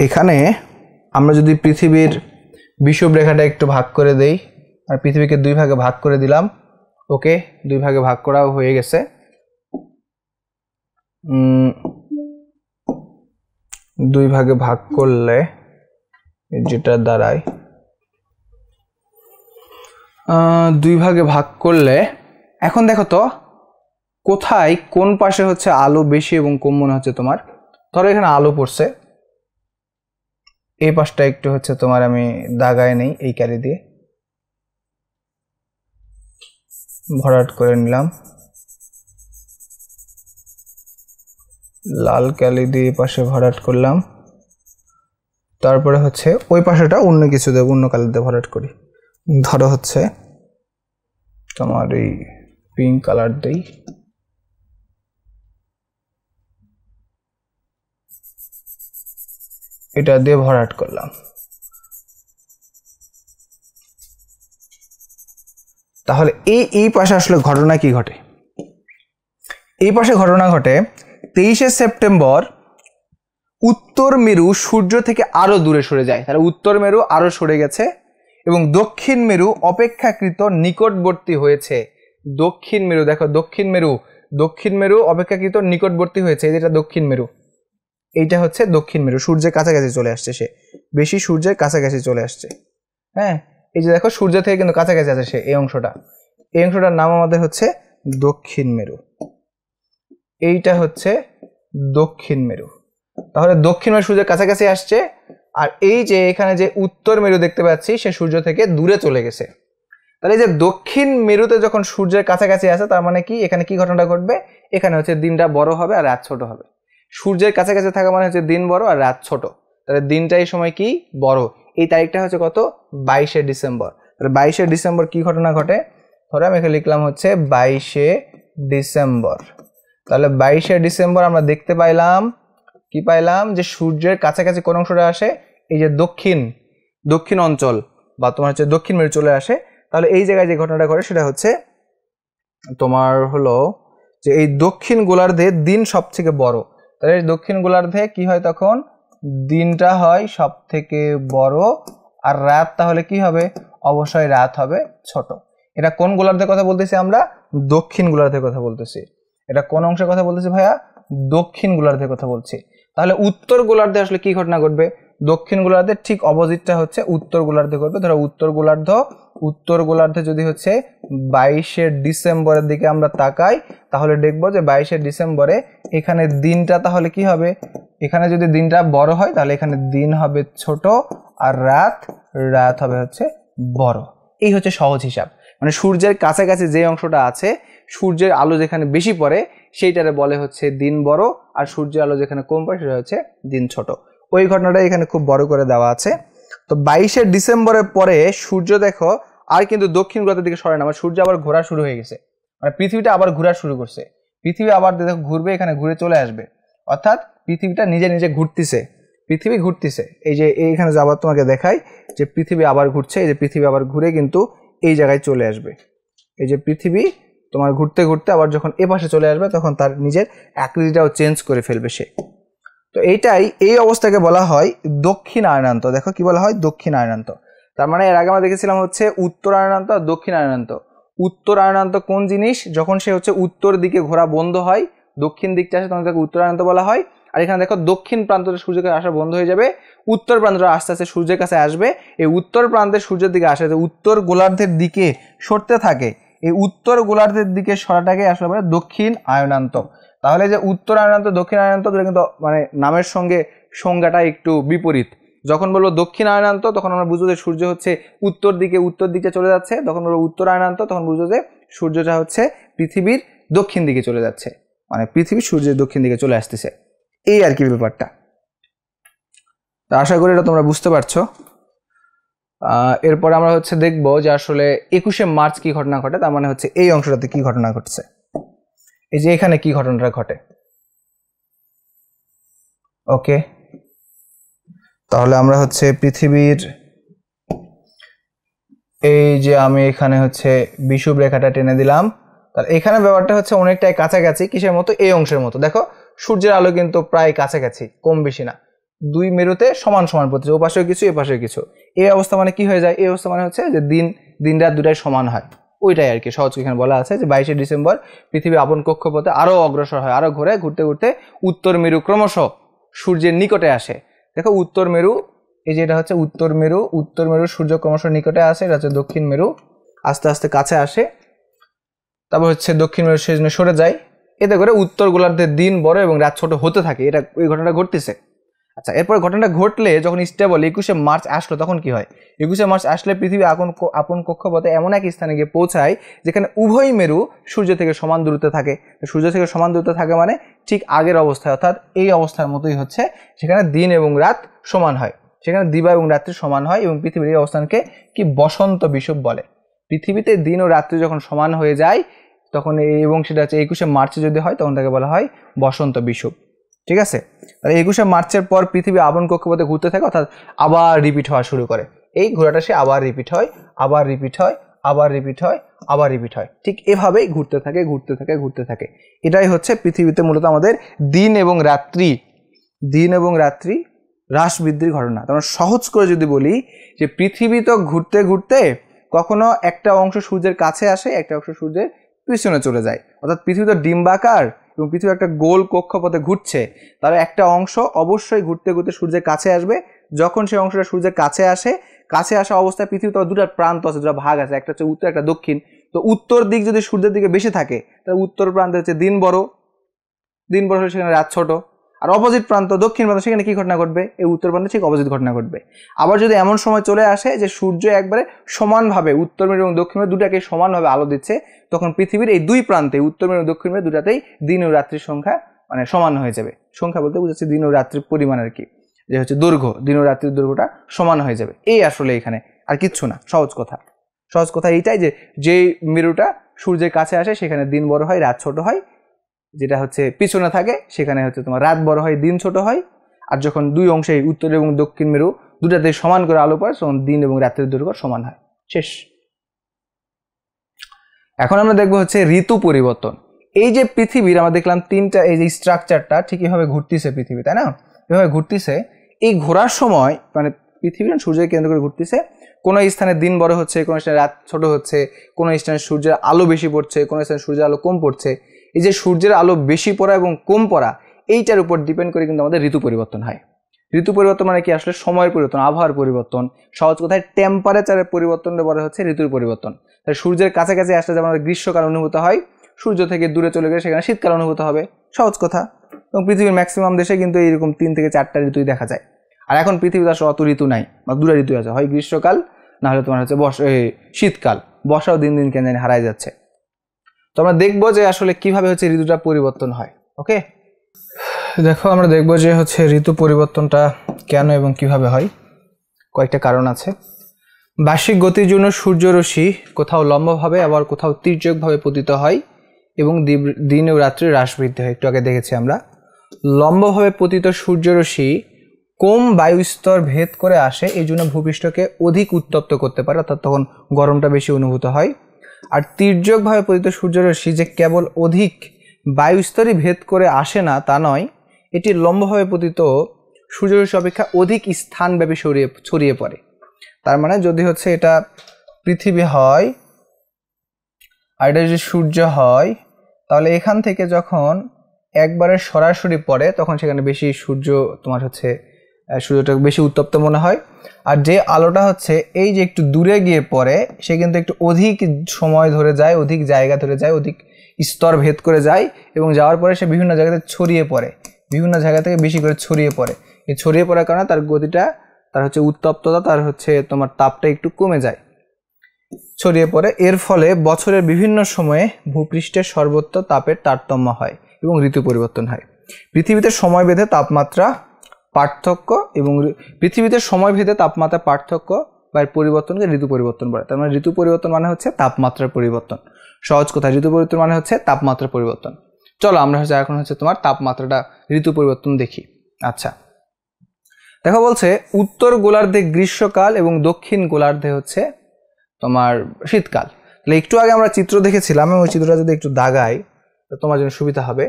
এখানে আমরা যদি পৃথিবীর বিষুবরেখাটা একটু ভাগ করে দেই, আর পৃথিবীকে 2 ভাগে ভাগ করে দিলাম। ওকে, 2 ভাগে ভাগ করাও হয়ে গেছে। 2 ভাগে ভাগ করলে যেটা দাঁড়ায়, 2 ভাগে ভাগ করলে এখন দেখো তো কোথায় কোন পাশে হচ্ছে আলো বেশি এবং কম মনে হচ্ছে তোমার। ধরো এখানে আলো পড়ছে, এই পাশটা একটু হচ্ছে তোমার আমি দাগায় নেই, এই কালি দিয়ে ভরাট করে নিলাম, লাল কালি দিয়ে এই পাশে ভরাট করলাম, তারপরে হচ্ছে ওই পাশেটা অন্য কিছু দেব, অন্য কালি দিয়ে ভরাট করি। ধরো হচ্ছে তোমার এই পিঙ্ক কালার দেই, এটা দিয়ে ভরাট করলাম। তাহলে এই পাশে আসলে ঘটনা কি ঘটে, এই পাশে ঘটনা ঘটে 23শে সেপ্টেম্বর উত্তর মেরু সূর্য থেকে আরো দূরে সরে যায়। তাহলে উত্তর মেরু আরো সরে গেছে এবং দক্ষিণ মেরু অপেক্ষাকৃত নিকটবর্তী হয়েছে। দক্ষিণ মেরু দেখো, দক্ষিণ মেরু অপেক্ষাকৃত নিকটবর্তী হয়েছে, যেটা দক্ষিণ মেরু, এইটা হচ্ছে দক্ষিণ মেরু, সূর্যের কাছাকাছি চলে আসছে, সে বেশি সূর্যের কাছাকাছি চলে আসছে। হ্যাঁ, এই যে দেখো সূর্য থেকে কিন্তু কাছাকাছি আছে সে, এই অংশটার নাম আমাদের হচ্ছে দক্ষিণ মেরু, এইটা হচ্ছে দক্ষিণ মেরু। তাহলে দক্ষিণ মেরু সূর্যের কাছাকাছি আসছে, আর এই যে এখানে যে উত্তর মেরু দেখতে পাচ্ছি সে সূর্য থেকে দূরে চলে গেছে। তাহলে এই যে দক্ষিণ মেরুতে যখন সূর্যের কাছাকাছি আসে তার মানে কি, এখানে কি ঘটনাটা ঘটবে, এখানে হচ্ছে দিনটা বড় হবে আর রাত ছোট হবে। সূর্যের কাছাকাছি থাকা মানে হচ্ছে দিন বড় আর রাত ছোট, তাহলে দিনটা এই সময় কি বড়। এই তারিখটা হচ্ছে কত, 22শে ডিসেম্বর। তাহলে 22শে ডিসেম্বর কি ঘটনা ঘটে, ধরো আমি এখানে লিখলাম হচ্ছে 22শে ডিসেম্বর। তাহলে 22শে ডিসেম্বর আমরা দেখতে পাইলাম কি পাইলাম, যে সূর্যের কাছাকাছি কোন অংশটা আসে, এই যে দক্ষিণ অঞ্চল বা তোমার হচ্ছে দক্ষিণ মেরু চলে আসে। তাহলে এই জায়গায় যে ঘটনাটা ঘটে সেটা হচ্ছে তোমার হলো যে এই দক্ষিণ গোলার্ধে দিন সব থেকে বড়। তাহলে দক্ষিণ গোলার্ধে কি হয়, তখন দিনটা হয় সব থেকে বড় আর রাত তাহলে কি হবে, অবশ্যই রাত হবে ছোট। এটা কোন গোলার্ধের কথা বলতেছি আমরা, দক্ষিণ গোলার্ধের কথা বলতেছি। এটা কোন অংশের কথা বলতেছি ভাইয়া, দক্ষিণ গোলার্ধের কথা বলছি। তাহলে উত্তর গোলার্ধে আসলে কি ঘটনা ঘটবে, দক্ষিণ গোলার্ধের ঠিক অপোজিটটা হচ্ছে উত্তর গোলার্ধে ঘটবে। ধরো উত্তর গোলার্ধে যদি হচ্ছে 22শে ডিসেম্বরের দিকে আমরা তাকাই তাহলে দেখবো যে 22শে ডিসেম্বরে এখানে দিনটা তাহলে কি হবে, এখানে যদি দিনটা বড় হয় তাহলে এখানে দিন হবে ছোট আর রাত হবে হচ্ছে বড়। এই হচ্ছে সহজ হিসাব, মানে সূর্যের কাছাকাছি যে অংশটা আছে, সূর্যের আলো যেখানে বেশি পড়ে সেইটারে বলে হচ্ছে দিন বড়, আর সূর্যের আলো যেখানে কম পড়ে সেটা হচ্ছে দিন ছোট। ওই ঘটনাটা এখানে খুব বড় করে দেওয়া আছে। তো 22শে ডিসেম্বরের পরে সূর্য দেখো আর কিন্তু দক্ষিণ গোলার্ধের দিকে সরে না, মানে সূর্য আবার ঘোরা শুরু হয়ে গেছে, মানে পৃথিবীটা আবার ঘোরা শুরু করছে। পৃথিবী আবার দেখো ঘুরবে, এখানে ঘুরে চলে আসবে, অর্থাৎ পৃথিবীটা নিজে নিজে ঘুরতেছে, পৃথিবী ঘুরতেছে। এই যে এইখানে যাবার তোমাকে দেখাই যে পৃথিবী আবার ঘুরছে, এই যে পৃথিবী আবার ঘুরে কিন্তু এই জায়গায় চলে আসবে। এই যে পৃথিবী তোমার ঘুরতে ঘুরতে আবার যখন এ পাশে চলে আসবে তখন তার নিজের আকৃতিটাও চেঞ্জ করে ফেলবে সে। তো এইটাই, এই অবস্থাকে বলা হয় দক্ষিণ আয়নান্ত। দেখো কি বলা হয়, দক্ষিণ আয়নান্ত। তার মানে এর আগে আমরা দেখেছিলাম হচ্ছে উত্তর আয়নান্ত আর দক্ষিণ আয়নান্ত। উত্তর আয়নান্ত কোন জিনিস, যখন সে হচ্ছে উত্তর দিকে ঘোরা বন্ধ হয়, দক্ষিণ দিকটা আসে তখন তাকে উত্তর আয়নান্ত বলা হয়। আর এখানে দেখো দক্ষিণ প্রান্তটা সূর্যের কাছে আসা বন্ধ হয়ে যাবে, উত্তর প্রান্তটা আস্তে আস্তে সূর্যের কাছে আসবে। এই উত্তর প্রান্তের সূর্যের দিকে আসে, উত্তর গোলার্ধের দিকে সরতে থাকে, এই উত্তর গোলার্ধের দিকে সরাটাকে আসলে বলে দক্ষিণ আয়নান্ত। তাহলে যে উত্তর আয়নান্ত দক্ষিণ আয়নান্ত দুটো কিন্তু মানে নামের সঙ্গে সংজ্ঞাটা একটু বিপরীত। যখন বলবো দক্ষিণ আয়নান্ত তখন আমরা বুঝবো যে সূর্য হচ্ছে উত্তর দিকে চলে যাচ্ছে, তখন বলবো উত্তর আয়নান্ত তখন বুঝবো যে সূর্যটা হচ্ছে পৃথিবীর দক্ষিণ দিকে চলে যাচ্ছে, মানে পৃথিবী সূর্যের দক্ষিণ দিকে চলে আসতেছে। এই আর কি ব্যাপারটা। তো আশা করি এটা তোমরা বুঝতে পারছো। এরপর আমরা হচ্ছে দেখবো যে আসলে 21শে মার্চ কি ঘটনা ঘটে, তার মানে হচ্ছে এই অংশটাতে কি ঘটনা ঘটছে, এই যে এখানে কি ঘটনাটা ঘটে। ওকে, তাহলে আমরা হচ্ছে পৃথিবীর এই যে আমি এখানে হচ্ছে বিষুব রেখাটা টেনে দিলাম, তাহলে এখানে ব্যাপারটা হচ্ছে অনেকটাই কাছাকাছি। কিসের মতো, এই অংশের মতো। দেখো সূর্যের আলো কিন্তু প্রায় কাছাকাছি, কম বেশি না, দুই মেরুতে সমান সমান পড়তেছে, ও পাশেও কিছু এ পাশেও কিছু। এই অবস্থা মানে কি হয়ে যায়, এই অবস্থা মানে হচ্ছে যে দিন রাত দুটাই সমান হয়, ওইটাই আর কি। সহজ এখানে বলা আছে যে 22শে ডিসেম্বর পৃথিবী আপন কক্ষপথে আরো অগ্রসর হয়, আরো ঘুরতে ঘুরতে উত্তর মেরু ক্রমশ সূর্যের নিকটে আসে। দেখো উত্তর মেরু, এই যে এটা হচ্ছে উত্তর মেরু, উত্তর মেরু সূর্য ক্রমশ নিকটে আসে, এটা হচ্ছে দক্ষিণ মেরু, আস্তে আস্তে কাছে আসে, তারপর হচ্ছে দক্ষিণ মেরু সেজন্য সরে যায়। এতে করে উত্তর গোলার্ধের দিন বড় এবং রাত ছোট হতে থাকে, এটা এই ঘটনাটা ঘটতেছে। আচ্ছা, এরপর ঘটনাটা ঘটলে যখন স্টেবল 21শে মার্চ আসলো তখন কি হয়, 21শে মার্চ আসলে পৃথিবী আপন কক্ষপথে এমন এক স্থানে গিয়ে পৌঁছায় যেখানে উভয় মেরু সূর্য থেকে সমান দূরত্বে থাকে। সূর্য থেকে সমান দূরত্বে থাকে মানে ঠিক আগের অবস্থায়, অর্থাৎ এই অবস্থার মতোই হচ্ছে, সেখানে দিন এবং রাত সমান হয়, সেখানে দিবা এবং রাত্রি সমান হয়, এবং পৃথিবীর এই অবস্থানকে কি বসন্ত বিষুব বলে। পৃথিবীতে দিন ও রাত্রি যখন সমান হয়ে যায় তখন এবং সেটা হচ্ছে 21শে মার্চে যদি হয় তখন তাকে বলা হয় বসন্ত বিষুব। ঠিক আছে, তাহলে 21শে মার্চের পর পৃথিবী আপন কক্ষপথে ঘুরতে থাকে, অর্থাৎ আবার রিপিট হওয়া শুরু করে। এই ঘোরাটা সে আবার রিপিট হয়, আবার রিপিট হয়, আবার রিপিট হয়, আবার রিপিট হয়, ঠিক এভাবেই ঘুরতে থাকে। এটাই হচ্ছে পৃথিবীতে মূলত আমাদের দিন এবং রাত্রি হ্রাস বৃদ্ধির ঘটনা। তোমরা সহজ করে যদি বলি যে পৃথিবী তো ঘুরতে ঘুরতে কখনো একটা অংশ সূর্যের কাছে আসে, একটা অংশ সূর্যের পিছনে চলে যায়, অর্থাৎ পৃথিবী তো ডিম্বাকার এবং পৃথিবী একটা গোল কক্ষপথে ঘুরছে, তাহলে একটা অংশ অবশ্যই ঘুরতে ঘুরতে সূর্যের কাছে আসবে। যখন সেই অংশটা সূর্যের কাছে আসা অবস্থায় পৃথিবী তো দুটো প্রান্ত আছে, দুটো ভাগ আছে, একটা হচ্ছে উত্তর একটা দক্ষিণ। তো উত্তর দিক যদি সূর্যের দিকে বেশি থাকে তাহলে উত্তর প্রান্তে হচ্ছে দিন বড় হলে সেখানে রাত ছোট। আর অপোজিট প্রান্ত দক্ষিণ প্রান্ত, সেখানে কি ঘটনা ঘটবে, এই উত্তর প্রান্তে ঠিক অপোজিট ঘটনা ঘটবে। আবার যদি এমন সময় চলে আসে যে সূর্য একবারে সমানভাবে উত্তর মেরু এবং দক্ষিণ মেরু দুটাকে সমানভাবে আলো দিচ্ছে, তখন পৃথিবীর এই দুই প্রান্তে উত্তর মেরু দক্ষিণ মেরু দুটাতেই দিন ও রাত্রির সংখ্যা মানে সমান হয়ে যাবে। সংখ্যা বলতে বুঝাচ্ছে দিন ও রাত্রির পরিমাণ আর কি, যে হচ্ছে দৈর্ঘ্য, দিন ও রাত্রির দৈর্ঘ্যটা সমান হয়ে যাবে। এই আসলে এখানে আর কিচ্ছু না, সহজ কথা এইটাই যে যেই মেরুটা সূর্যের কাছে আসে সেখানে দিন বড় হয়, রাত ছোট হয়, যেটা হচ্ছে পিছনে থাকে সেখানে হচ্ছে তোমার রাত বড় হয়, দিন ছোট হয়। আর যখন দুই অংশে উত্তর এবং দক্ষিণ মেরু দুটাতে সমান করে আলো পড়ে তখন দিন এবং রাত্রির দৈর্ঘ্য সমান হয়। শেষ। এখন আমরা দেখবো হচ্ছে ঋতু পরিবর্তন। এই যে পৃথিবীর আমরা দেখলাম তিনটা, এই যে স্ট্রাকচারটা ঠিক এভাবে ঘুরতেছে পৃথিবী, তাই না, এভাবে ঘুরতেছে। এই ঘোরার সময় মানে পৃথিবী সূর্যকে কেন্দ্র করে ঘুরতেছে, কোনো স্থানে দিন বড় হচ্ছে, কোনো স্থানে রাত ছোট হচ্ছে, কোনো স্থানে সূর্যের আলো বেশি পড়ছে, কোনো স্থানে সূর্যের আলো কম পড়ছে। এই যে সূর্যের আলো বেশি পড়া এবং কম পড়া, এইটার উপর ডিপেন্ড করে কিন্তু আমাদের ঋতু পরিবর্তন হয়। ঋতু পরিবর্তন মানে কি, আসলে সময়ের পরিবর্তন, আবহাওয়ার পরিবর্তন। সহজ কথায় টেম্পারেচারের পরিবর্তন বলা হচ্ছে ঋতুর পরিবর্তন। তাই সূর্যের কাছাকাছি আসলে যেমন গ্রীষ্মকাল অনুভূত হয়, সূর্য থেকে দূরে চলে গেলে সেখানে শীতকাল অনুভূত হবে, সহজ কথা। এবং পৃথিবীর ম্যাক্সিমাম দেশে কিন্তু এইরকম 3 থেকে 4টা ঋতুই দেখা যায়। আর এখন পৃথিবীতে আসলে অত ঋতু নাই, বা 2টা ঋতু আছে, হয় গ্রীষ্মকাল না হলে তোমার হচ্ছে শীতকাল। বর্ষাও দিন দিন কেন জানি হারায় যাচ্ছে। তো আমরা দেখবো যে আসলে কিভাবে হচ্ছে ঋতুটা পরিবর্তন হয়। ওকে, দেখো আমরা দেখবো যে হচ্ছে ঋতু পরিবর্তনটা কেন এবং কিভাবে হয়? কয়েকটা কারণ আছে। বার্ষিক গতির জন্য সূর্যরশ্মি কোথাও লম্বভাবে আবার কোথাও তির্যকভাবে পতিত হয় এবং দিন ও রাত্রি হ্রাস বৃদ্ধি হয়। একটু আগে দেখেছি আমরা। লম্বভাবে পতিত সূর্যরশ্মি কম বায়ুস্তর ভেদ করে আসে, এই জন্য ভূপৃষ্ঠকে অধিক উত্তপ্ত করতে পারে, অর্থাৎ তখন গরমটা বেশি অনুভূত হয়। আর তির্যকভাবে পতিত সূর্যরশ্মি যে কেবল অধিক বায়ুস্তরই ভেদ করে আসে না তা নয়, এটি লম্বভাবে পতিত সূর্যরশ্মি অপেক্ষা অধিক স্থানব্যাপী ছড়িয়ে পড়ে। তার মানে যদি হচ্ছে এটা পৃথিবী হয় আর এটা যদি সূর্য হয়, তাহলে এখান থেকে যখন একবারে সরাসরি পড়ে তখন সেখানে বেশি সূর্যটা বেশি উত্তপ্ত মনে হয়। আর যে আলোটা হচ্ছে এই যে একটু দূরে গিয়ে পড়ে, সে কিন্তু একটু অধিক সময় ধরে যায়, অধিক জায়গা ধরে যায়, অধিক স্তর ভেদ করে যায় এবং যাওয়ার পরে সে বিভিন্ন জায়গাতে ছড়িয়ে পড়ে, বিভিন্ন জায়গা থেকে বেশি করে ছড়িয়ে পড়ে। এই ছড়িয়ে পড়ার কারণে তার গতিটা, তার হচ্ছে উত্তপ্ততা, তার হচ্ছে তোমার তাপটা একটু কমে যায়, ছড়িয়ে পড়ে। এর ফলে বছরের বিভিন্ন সময়ে ভূপৃষ্ঠের সর্বত্র তাপের তারতম্য হয় এবং ঋতু পরিবর্তন হয়। পৃথিবীতে সময়ভেদে তাপমাত্রা পার্থক্য বা পরিবর্তনকে ঋতু পরিবর্তন বলে। তার মানে ঋতু পরিবর্তন মানে হচ্ছে তাপমাত্রার পরিবর্তন। সহজ কথা, ঋতু পরিবর্তন মানে হচ্ছে তাপমাত্রার পরিবর্তন। চলো আমরা এখন হচ্ছে তোমার তাপমাত্রাটা, ঋতু পরিবর্তন দেখি। আচ্ছা দেখো, বলছে উত্তর গোলার্ধে গ্রীষ্মকাল এবং দক্ষিণ গোলার্ধে হচ্ছে তোমার শীতকাল। তাহলে একটু আগে আমরা চিত্র দেখেছিলাম, ওই চিত্রটা যদি একটু দাগাই তো তোমার জন্য সুবিধা হবে।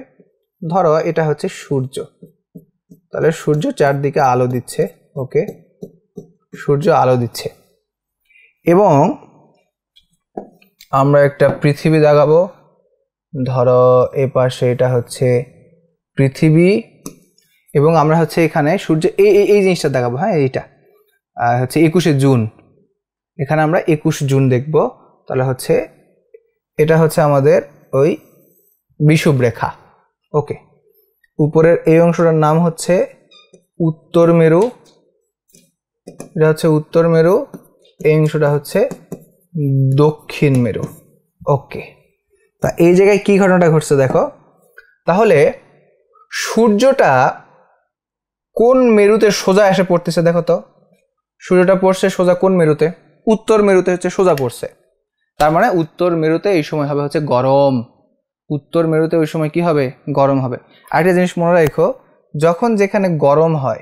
ধরো এটা হচ্ছে সূর্য, তাহলে সূর্য চারদিকে আলো দিচ্ছে, ওকে, সূর্য আলো দিচ্ছে এবং আমরা একটা পৃথিবী দাগাবো। ধরো এ পাশে এটা হচ্ছে পৃথিবী এবং আমরা হচ্ছে এখানে সূর্য এই জিনিসটা দেখাবো। হ্যাঁ, এইটা হচ্ছে 21শে জুন, এখানে আমরা 21 জুন দেখব। তাহলে হচ্ছে এটা হচ্ছে আমাদের ওই বিষুব রেখা, ওকে। উপরের এই অংশটার নাম হচ্ছে উত্তর মেরু, এটা হচ্ছে উত্তর মেরু, এই অংশটা হচ্ছে দক্ষিণ মেরু, ওকে। তা এই জায়গায় কি ঘটনাটা ঘটছে দেখো, তাহলে সূর্যটা কোন মেরুতে সোজা এসে পড়তেছে দেখো তো। সূর্যটা পড়ছে সোজা কোন মেরুতে? উত্তর মেরুতে হচ্ছে সোজা পড়ছে। তার মানে উত্তর মেরুতে এই সময় হবে হচ্ছে গরম, উত্তর মেরুতে ওই সময় কি হবে? গরম হবে। আরেকটা জিনিস মনে রাখো, যখন যেখানে গরম হয়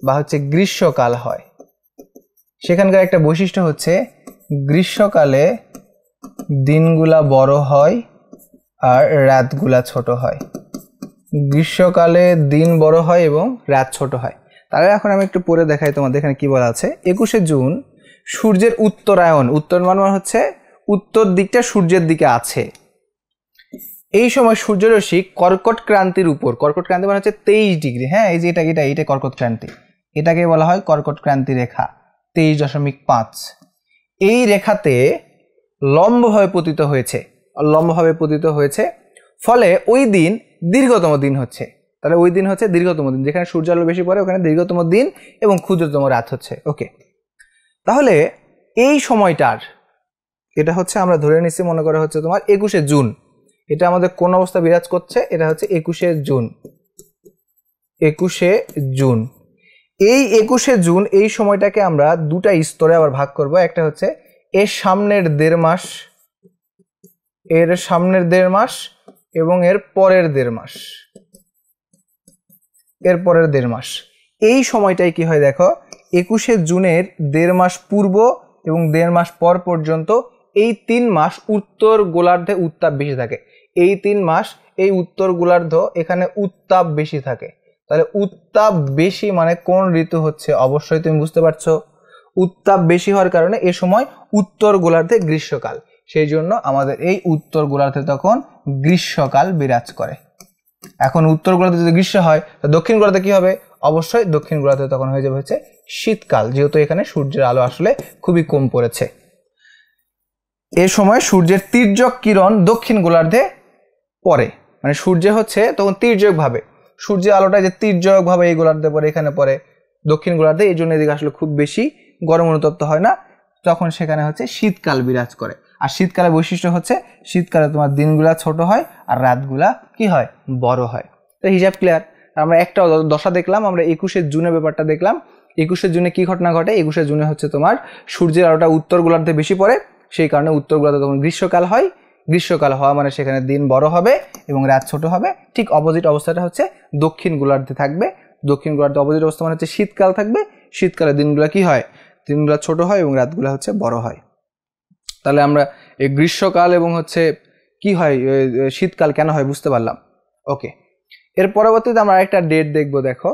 বা হচ্ছে গ্রীষ্মকাল হয়, সেখানকার একটা বৈশিষ্ট্য হচ্ছে গ্রীষ্মকালে দিনগুলা বড় হয় আর রাতগুলা ছোট হয়। গ্রীষ্মকালে দিন বড় হয় এবং রাত ছোট হয়। তাহলে এখন আমি একটু পরে দেখাই তোমাদের, এখানে কি বলা আছে। 21শে জুন সূর্যের উত্তরায়ণ, উত্তরায়ণ মানে হচ্ছে উত্তর দিকটা সূর্যের দিকে আছে। এই সময় সূর্যরশ্মি কর্কট ক্রান্তির উপর, কর্কট ক্রান্তি মানে হচ্ছে 23 ডিগ্রি, হ্যাঁ, এই যে এটা কর্কট ক্রান্তি, এটাকে বলা হয় কর্কট ক্রান্তি রেখা 23.5। এই রেখাতে লম্বভাবে পতিত হয়েছে, ফলে ওই দিন দীর্ঘতম দিন হচ্ছে। তাহলে ওই দিন হচ্ছে দীর্ঘতম দিন, যেখানে সূর্য আলো বেশি পড়ে ওখানে দীর্ঘতম দিন এবং ক্ষুদ্রতম রাত হচ্ছে, ওকে। তাহলে এই সময়টার, এটা হচ্ছে আমরা ধরে নিচ্ছি, মনে করা হচ্ছে তোমার 21শে জুন, এটা আমাদের কোন অবস্থা বিরাজ করছে? এটা হচ্ছে 21শে জুন, 21শে জুন। এই 21শে জুন এই সময়টাকে আমরা দুটা স্তরে আবার ভাগ করব। একটা হচ্ছে এর সামনের 1.5 মাস, এর সামনের 1.5 মাস এবং এর পরের 1.5 মাস, এর পরের 1.5 মাস। এই সময়টাই কি হয় দেখো, 21শে জুনের 1.5 মাস পূর্ব এবং 1.5 মাস পর পর্যন্ত এই 3 মাস উত্তর গোলার্ধে উত্তাপ বেশি থাকে। এই 3 মাস এই উত্তর গোলার্ধ এখানে উত্তাপ বেশি থাকে। তাহলে উত্তাপ বেশি মানে কোন ঋতু হচ্ছে? অবশ্যই তুমি বুঝতে পারছো, উত্তাপ বেশি হওয়ার কারণে এ সময় উত্তর গোলার্ধে গ্রীষ্মকাল, সেই জন্য আমাদের এই উত্তর গোলার্ধে তখন গ্রীষ্মকাল বিরাজ করে। এখন উত্তর গোলার্ধে যদি গ্রীষ্ম হয়, তো দক্ষিণ গোলার্ধে কি হবে? অবশ্যই দক্ষিণ গোলার্ধে তখন হয়ে যাবে হচ্ছে শীতকাল, যেহেতু এখানে সূর্যের আলো আসলে খুবই কম পড়েছে। এ সময় সূর্যের তির্যক কিরণ দক্ষিণ গোলার্ধে পড়ে, মানে সূর্য হচ্ছে তখন তির্যক ভাবে, সূর্যের আলোটা যে তির্যক ভাবে এই গোলার্ধে পড়ে, এখানে পড়ে দক্ষিণ গোলার্ধে, এই জন্য এদিকে আসলে খুব বেশি গরম অনুতপ্ত হয় না, তখন সেখানে হচ্ছে শীতকাল বিরাজ করে। আর শীতকালের বৈশিষ্ট্য হচ্ছে শীতকালে তোমার দিনগুলা ছোট হয় আর রাতগুলা কি হয়? বড় হয়। তো হিসাব ক্লিয়ার। আমরা একটা দশা দেখলাম, আমরা 21শে জুনের ব্যাপারটা দেখলাম। 21শে জুনে কি ঘটনা ঘটে? 21শে জুনে হচ্ছে তোমার সূর্যের আলোটা উত্তর গোলার্ধে বেশি পড়ে, সেই কারণে উত্তর গোলার্ধে তখন গ্রীষ্মকাল হয়। গ্রীষ্মকাল হওয়া মানে সেখানে দিন বড় হবে এবং রাত ছোট হবে। ঠিক অপোজিট অবস্থাটা হচ্ছে দক্ষিণ গোলার্ধে থাকবে। দক্ষিণ গোলার্ধে অপোজিট অবস্থা মানে হচ্ছে শীতকাল থাকবে। শীতকালে দিনগুলো কি হয়? দিনগুলো ছোট হয় এবং রাতগুলো হচ্ছে বড় হয়। তাহলে আমরা এই গ্রীষ্মকাল এবং হচ্ছে কি হয় শীতকাল কেন হয় বুঝতে পারলাম। ওকে, এর পরবর্তীতে আমরা একটা ডেট দেখবো। দেখো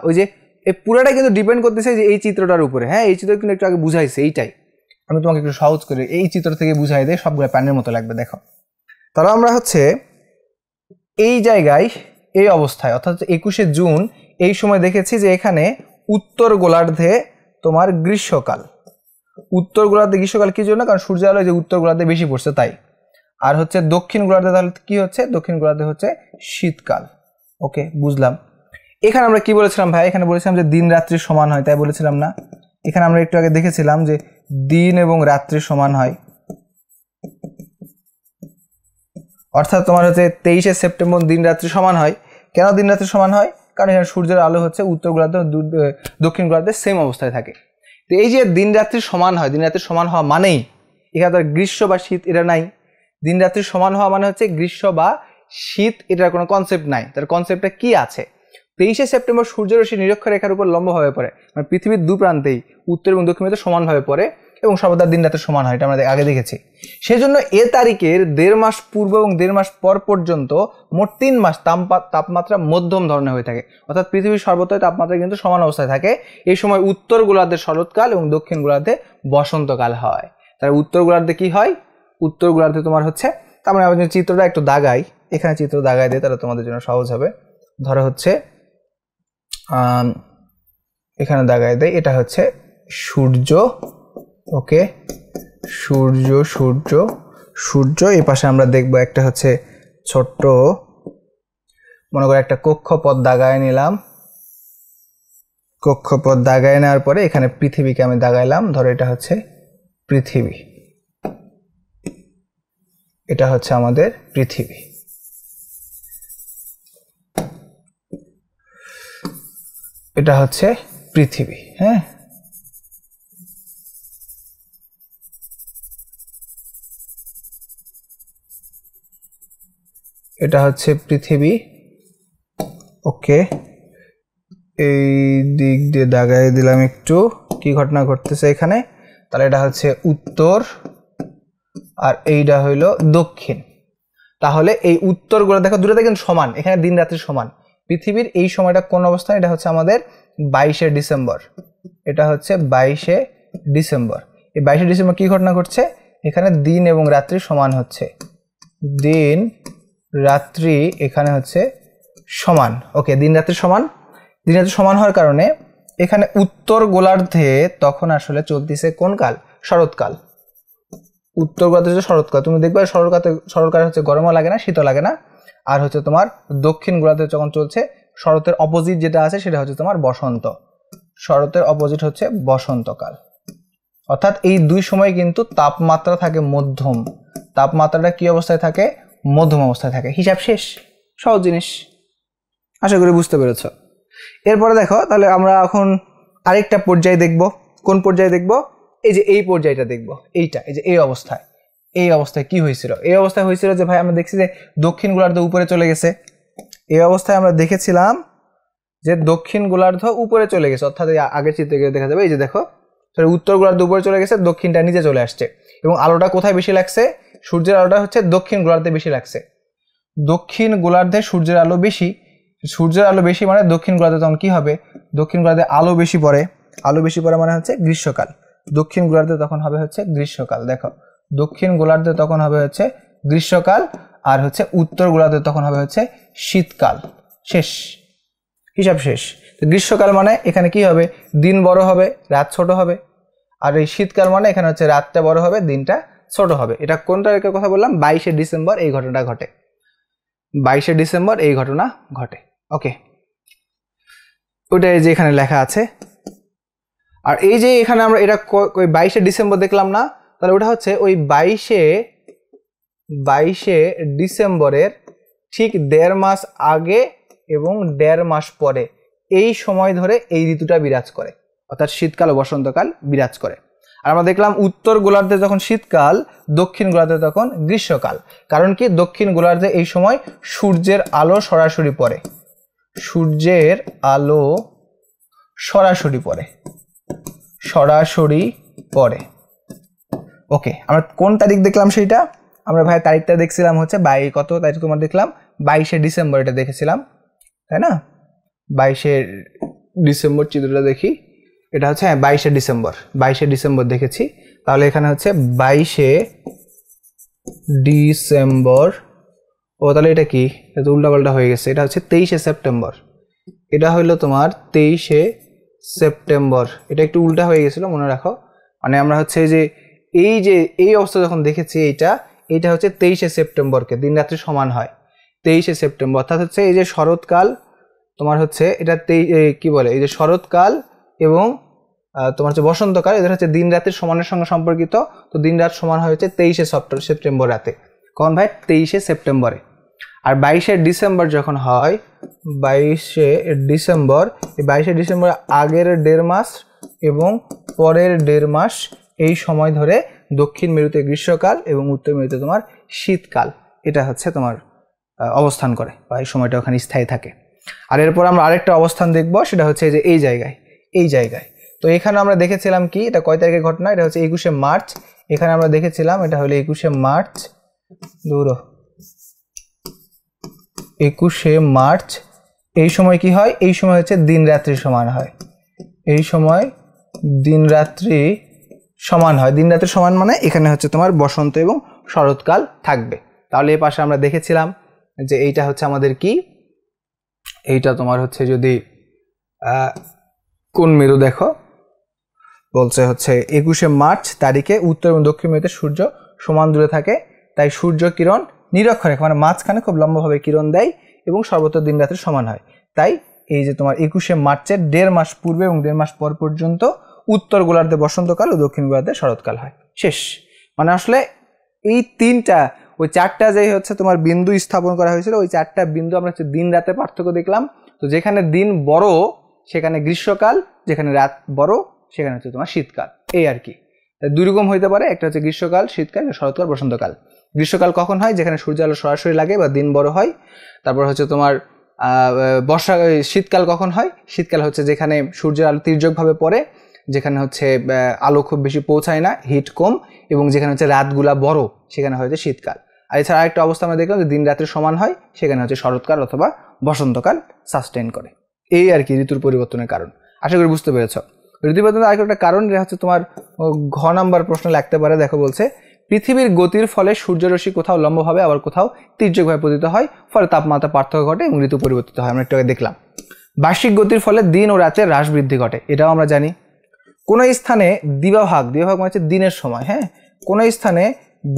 ওই যে এই পুরোটা কিন্তু ডিপেন্ড করতেছে যে এই চিত্রটার উপরে। হ্যাঁ, এই চিত্র কিন্তু একটু আগে বুঝাইছে, এইটাই আমি তোমাকে একটু সহজ করে এই চিত্র থেকে বুঝাই দেয়, সবগুলো প্যানের মতো লাগবে। দেখো, তাহলে আমরা হচ্ছে এই জায়গায় এই অবস্থায় অর্থাৎ 21শে জুন এই সময় দেখেছি যে এখানে উত্তর গোলার্ধে তোমার গ্রীষ্মকাল। উত্তর গোলার্ধে গ্রীষ্মকাল কি জন্য? কারণ সূর্যের আলো যে উত্তর গোলার্ধে বেশি পড়ছে তাই। আর হচ্ছে দক্ষিণ গোলার্ধে তাহলে কি হচ্ছে? দক্ষিণ গোলার্ধে হচ্ছে শীতকাল। ওকে, বুঝলাম। এখানে আমরা কি বলেছিলাম ভাই? এখানে বলেছিলাম যে দিন রাত্রি সমান হয়, তাই বলেছিলাম না? এখানে আমরা একটু আগে দেখেছিলাম যে দিন এবং রাত্রি সমান হয়, অর্থাৎ তোমার হচ্ছে 23শে সেপ্টেম্বর দিন রাত্রি সমান হয়। কেন দিন রাত্রি সমান হয়? কারণ এখানে সূর্যের আলো হচ্ছে উত্তর গোলার্ধে দক্ষিণ গোলার্ধে সেম অবস্থায় থাকে। তো এই যে দিন রাত্রি সমান হয়, দিন রাত্রি সমান হওয়া মানেই এখানে তো গ্রীষ্ম বা শীত এটা নাই। দিন রাত্রি সমান হওয়া মানে হচ্ছে গ্রীষ্ম বা শীত এটার কোনো কনসেপ্ট নাই। তার কনসেপ্টটা কি আছে? 23শে সেপ্টেম্বর সূর্যরশ্মি নিরক্ষরেখার উপর লম্বভাবে পড়ে, মানে পৃথিবীর দু প্রান্তেই উত্তর এবং দক্ষিণ মেরুতে সমানভাবে পড়ে এবং সর্বদা দিন রাতের সমান হয়, এটা আমরা আগে দেখেছি। সেজন্য এ তারিখের 1.5 মাস পূর্ব এবং 1.5 মাস পর পর্যন্ত মোট 3 মাস তাপমাত্রা মধ্যম ধরনের হয়ে থাকে, অর্থাৎ পৃথিবীর সর্বত্র তাপমাত্রা কিন্তু সমান অবস্থায় থাকে। এই সময় উত্তর গোলার্ধে শরৎকাল এবং দক্ষিণ গোলার্ধে বসন্তকাল হয়। তাহলে উত্তর গোলার্ধে কি হয়? উত্তর গোলার্ধে তোমার হচ্ছে, তার মানে আমি চিত্রটা একটু দাগাই, এখানে চিত্র দাগাই দেয় তাহলে তোমাদের জন্য সহজ হবে। ধরো হচ্ছে এখানে দাগাই দেয়, এটা হচ্ছে সূর্য। ওকে, সূর্য সূর্য সূর্য এই পাশে আমরা দেখবো একটা হচ্ছে ছোট্ট, মনে করো একটা কক্ষপথ দাগায় নিলাম। কক্ষপথ দাগায় নেওয়ার পরে এখানে পৃথিবীকে আমি দাগাইলাম। ধরো এটা হচ্ছে পৃথিবী, এটা হচ্ছে আমাদের পৃথিবী। এটা হচ্ছে পৃথিবী। হ্যাঁ, এটা হচ্ছে পৃথিবী। ওকে, এই দিক দিয়ে দাগাই দিলাম একটু, কি ঘটনা ঘটতেছে এখানে। তাহলে এটা হচ্ছে উত্তর আর এইটা হইল দক্ষিণ। তাহলে এই উত্তর গোলার্ধ দেখো দুটোতে কিন্তু সমান, এখানে দিন রাত্রি সমান। পৃথিবীর এই সময়টা কোন অবস্থায়? এটা হচ্ছে আমাদের 22শে ডিসেম্বর। এটা হচ্ছে 22শে ডিসেম্বর। এই 22শে ডিসেম্বর কি ঘটনা ঘটছে? এখানে দিন এবং রাত্রি সমান হচ্ছে, দিন রাত্রি এখানে হচ্ছে সমান। ওকে, দিন রাত্রি সমান। দিন রাত্রি সমান হওয়ার কারণে এখানে উত্তর গোলার্ধে তখন আসলে চলতেছে কোন কাল? শরৎকাল। উত্তর গোলার্ধে হচ্ছে শরৎকাল। তুমি দেখবে শরৎকালে হচ্ছে গরমও লাগে না, শীতও লাগে না। আর হচ্ছে তোমার দক্ষিণ গোলার্ধে যখন চলছে শরতের অপোজিট যেটা আছে সেটা হচ্ছে তোমার বসন্ত। শরতের অপোজিট হচ্ছে বসন্তকাল। অর্থাৎ এই দুই সময় কিন্তু তাপমাত্রা থাকে মধ্যম। তাপমাত্রাটা কি অবস্থায় থাকে? মধ্যম অবস্থায় থাকে। হিসাব শেষ, সহজ জিনিস, আশা করি বুঝতে পেরেছ। এরপরে দেখো, তাহলে আমরা এখন আরেকটা পর্যায় দেখব। কোন পর্যায়ে দেখব? এই যে এই পর্যায়টা দেখব, এইটা, এই যে এই অবস্থায় কি হয়েছিল? এই অবস্থায় হয়েছিল যে ভাই আমরা দেখছি যে দক্ষিণ গোলার্ধ উপরে চলে গেছে। এই অবস্থায় আমরা দেখেছিলাম যে দক্ষিণ গোলার্ধ উপরে চলে গেছে, অর্থাৎ আগের চিত্রে দেখা যাবে এই যে দেখো উত্তর গোলার্ধ উপরে চলে গেছে, দক্ষিণটা নিচে চলে আসছে এবং আলোটা কোথায় বেশি লাগছে? সূর্যের আলোটা হচ্ছে দক্ষিণ গোলার্ধে বেশি লাগছে। দক্ষিণ গোলার্ধে সূর্যের আলো বেশি, সূর্যের আলো বেশি মানে দক্ষিণ গোলার্ধে তখন কি হবে? দক্ষিণ গোলার্ধে আলো বেশি পড়ে, আলো বেশি পড়ে মানে হচ্ছে গ্রীষ্মকাল। দক্ষিণ গোলার্ধে তখন হবে হচ্ছে গ্রীষ্মকাল। দেখো, দক্ষিণ গোলার্ধে তখন হবে হচ্ছে গ্রীষ্মকাল আর হচ্ছে উত্তর গোলার্ধে তখন হবে হচ্ছে শীতকাল। শেষ, হিসাব শেষ। তো গ্রীষ্মকাল মানে এখানে কি হবে? দিন বড় হবে, রাত ছোট হবে। আর এই শীতকাল মানে এখানে হচ্ছে রাতটা বড় হবে, দিনটা ছোট হবে। এটা কোন তারিখের কথা বললাম? 22শে ডিসেম্বর এই ঘটনাটা ঘটে। 22শে ডিসেম্বর এই ঘটনা ঘটে। ওকে, ওটা এই যে এখানে লেখা আছে। আর এই যে এখানে আমরা এটা ওই 22শে ডিসেম্বর দেখলাম না? তাহলে ওটা হচ্ছে ওই 22শে ডিসেম্বরের ঠিক 1.5 মাস আগে এবং 1.5 মাস পরে এই সময় ধরে এই ঋতুটা বিরাজ করে, অর্থাৎ শীতকাল ও বসন্তকাল বিরাজ করে। আর আমরা দেখলাম উত্তর গোলার্ধে যখন শীতকাল, দক্ষিণ গোলার্ধে তখন গ্রীষ্মকাল। কারণ কি, দক্ষিণ গোলার্ধে এই সময় সূর্যের আলো সরাসরি পড়ে, সূর্যের আলো সরাসরি পড়ে। ওকে, আমরা কোন তারিখ দেখলাম সেইটা? আমরা ভাই তারিখটা দেখছিলাম হচ্ছে কত তারিখ তোমার দেখলাম 22শে ডিসেম্বর, এটা দেখেছিলাম তাই না? 22শে ডিসেম্বর চিত্রটা দেখি, এটা হচ্ছে 22শে ডিসেম্বর দেখেছি। তাহলে এখানে হচ্ছে 22শে ডিসেম্বর। ও তাহলে এটা কি, এটা উল্টাপাল্টা হয়ে গেছে, এটা হচ্ছে 23শে সেপ্টেম্বর। এটা হলো তোমার 23শে সেপ্টেম্বর, এটা একটু উল্টা হয়ে গেছিল মনে রাখো। মানে আমরা হচ্ছে যে এই অবস্থা যখন দেখেছি, এইটা হচ্ছে 23শে সেপ্টেম্বরকে দিন রাত্রি সমান হয় 23শে সেপ্টেম্বর। অর্থাৎ হচ্ছে এই যে শরৎকাল তোমার হচ্ছে এটা কি বলে, এই যে শরৎকাল এবং তোমার হচ্ছে বসন্তকাল, এদের হচ্ছে দিন রাতের সমানের সঙ্গে সম্পর্কিত। তো দিন রাত সমান হয়েছে 23শে সেপ্টেম্বর রাতে। কখন ভাই? 23শে সেপ্টেম্বরে। আর 22শে ডিসেম্বর যখন হয়, 22শে ডিসেম্বর, এই 22শে ডিসেম্বর আগের 1.5 মাস এবং পরের 1.5 মাস এই সময় ধরে দক্ষিণ মেরুতে গ্রীষ্মকাল এবং উত্তর মেরুতে তোমার শীতকাল এটা হচ্ছে তোমার অবস্থান করে, বা এই সময়টা ওখানে স্থায়ী থাকে। আর এরপর আমরা আরেকটা অবস্থান দেখব, সেটা হচ্ছে যে এই জায়গায়। তো এখানে আমরা দেখেছিলাম কি, এটা কয় তারিখের ঘটনা? এটা হচ্ছে 21শে মার্চ। এখানে আমরা দেখেছিলাম এটা হলো 21শে মার্চ, 21শে মার্চ। এই সময় কি হয়? এই সময় হচ্ছে দিন রাত্রি সমান হয়, এই সময় দিন রাত্রি সমান হয়। দিন রাত্রি সমান মানে এখানে হচ্ছে তোমার বসন্ত এবং শরৎকাল থাকবে। তাহলে এই পাশে আমরা দেখেছিলাম যে এইটা হচ্ছে আমাদের কি, এইটা তোমার হচ্ছে যদি কোন মেরু দেখো, বলছে হচ্ছে 21শে মার্চ তারিখে উত্তর এবং দক্ষিণ মেরুতে সূর্য সমান দূরে থাকে, তাই সূর্য কিরণ নিরক্ষরেখা মানে মাঝখানে খুব লম্বাভাবে কিরণ দেয় এবং সর্বত্র দিন রাত্রি সমান হয়। তাই এই যে তোমার 21শে মার্চের 1.5 মাস পূর্বে এবং 1.5 মাস পর পর্যন্ত উত্তর গোলার্ধে বসন্তকাল ও দক্ষিণ গোলার্ধে শরৎকাল হয়। শেষ। মানে আসলে এই ওই 4টা যে হচ্ছে তোমার বিন্দু স্থাপন করা হয়েছিল, ওই 4টা বিন্দু আমরা হচ্ছে দিন রাতে পার্থক্য দেখলাম। তো যেখানে দিন বড় সেখানে গ্রীষ্মকাল, যেখানে রাত বড় সেখানে হচ্ছে তোমার শীতকাল। এই আর কি, দুই রকম হইতে পারে, একটা হচ্ছে গ্রীষ্মকাল, শীতকাল, শরৎকাল, বসন্তকাল। গ্রীষ্মকাল কখন হয়? যেখানে সূর্যের আলো সরাসরি লাগে বা দিন বড় হয়। তারপর হচ্ছে তোমার শীতকাল কখন হয়? শীতকাল হচ্ছে যেখানে সূর্যের আলো তির্যকভাবে পড়ে, যেখানে হচ্ছে আলো খুব বেশি পৌঁছায় না, হিট কম, এবং যেখানে হচ্ছে রাতগুলা বড়, সেখানে হচ্ছে শীতকাল। আর এছাড়া আরেকটা অবস্থা আমরা দেখলাম যে দিন রাত্রি সমান হয়, সেখানে হচ্ছে শরৎকাল অথবা বসন্তকাল সাস্টেইন করে। এই আর কি ঋতুর পরিবর্তনের কারণ। আশা করি বুঝতে পেরেছ। ঋতু পরিবর্তনের আরেকটা কারণ এটা হচ্ছে তোমার ঘ নাম্বার প্রশ্ন লাগতে পারে। দেখো বলছে পৃথিবীর গতির ফলে সূর্যরশ্মি কোথাও লম্বভাবে আবার কোথাও তির্যকভাবে পতিত হয়, ফলে তাপমাত্রা পার্থক্য ঘটে এবং ঋতু পরিবর্তিত হয়। আমরা একটু আগে দেখলাম। বার্ষিক গতির ফলে দিন ও রাতের হ্রাস বৃদ্ধি ঘটে, এটাও আমরা জানি। কোনো স্থানে দিবাভাগ মানে হচ্ছে দিনের সময়, হ্যাঁ, কোনো স্থানে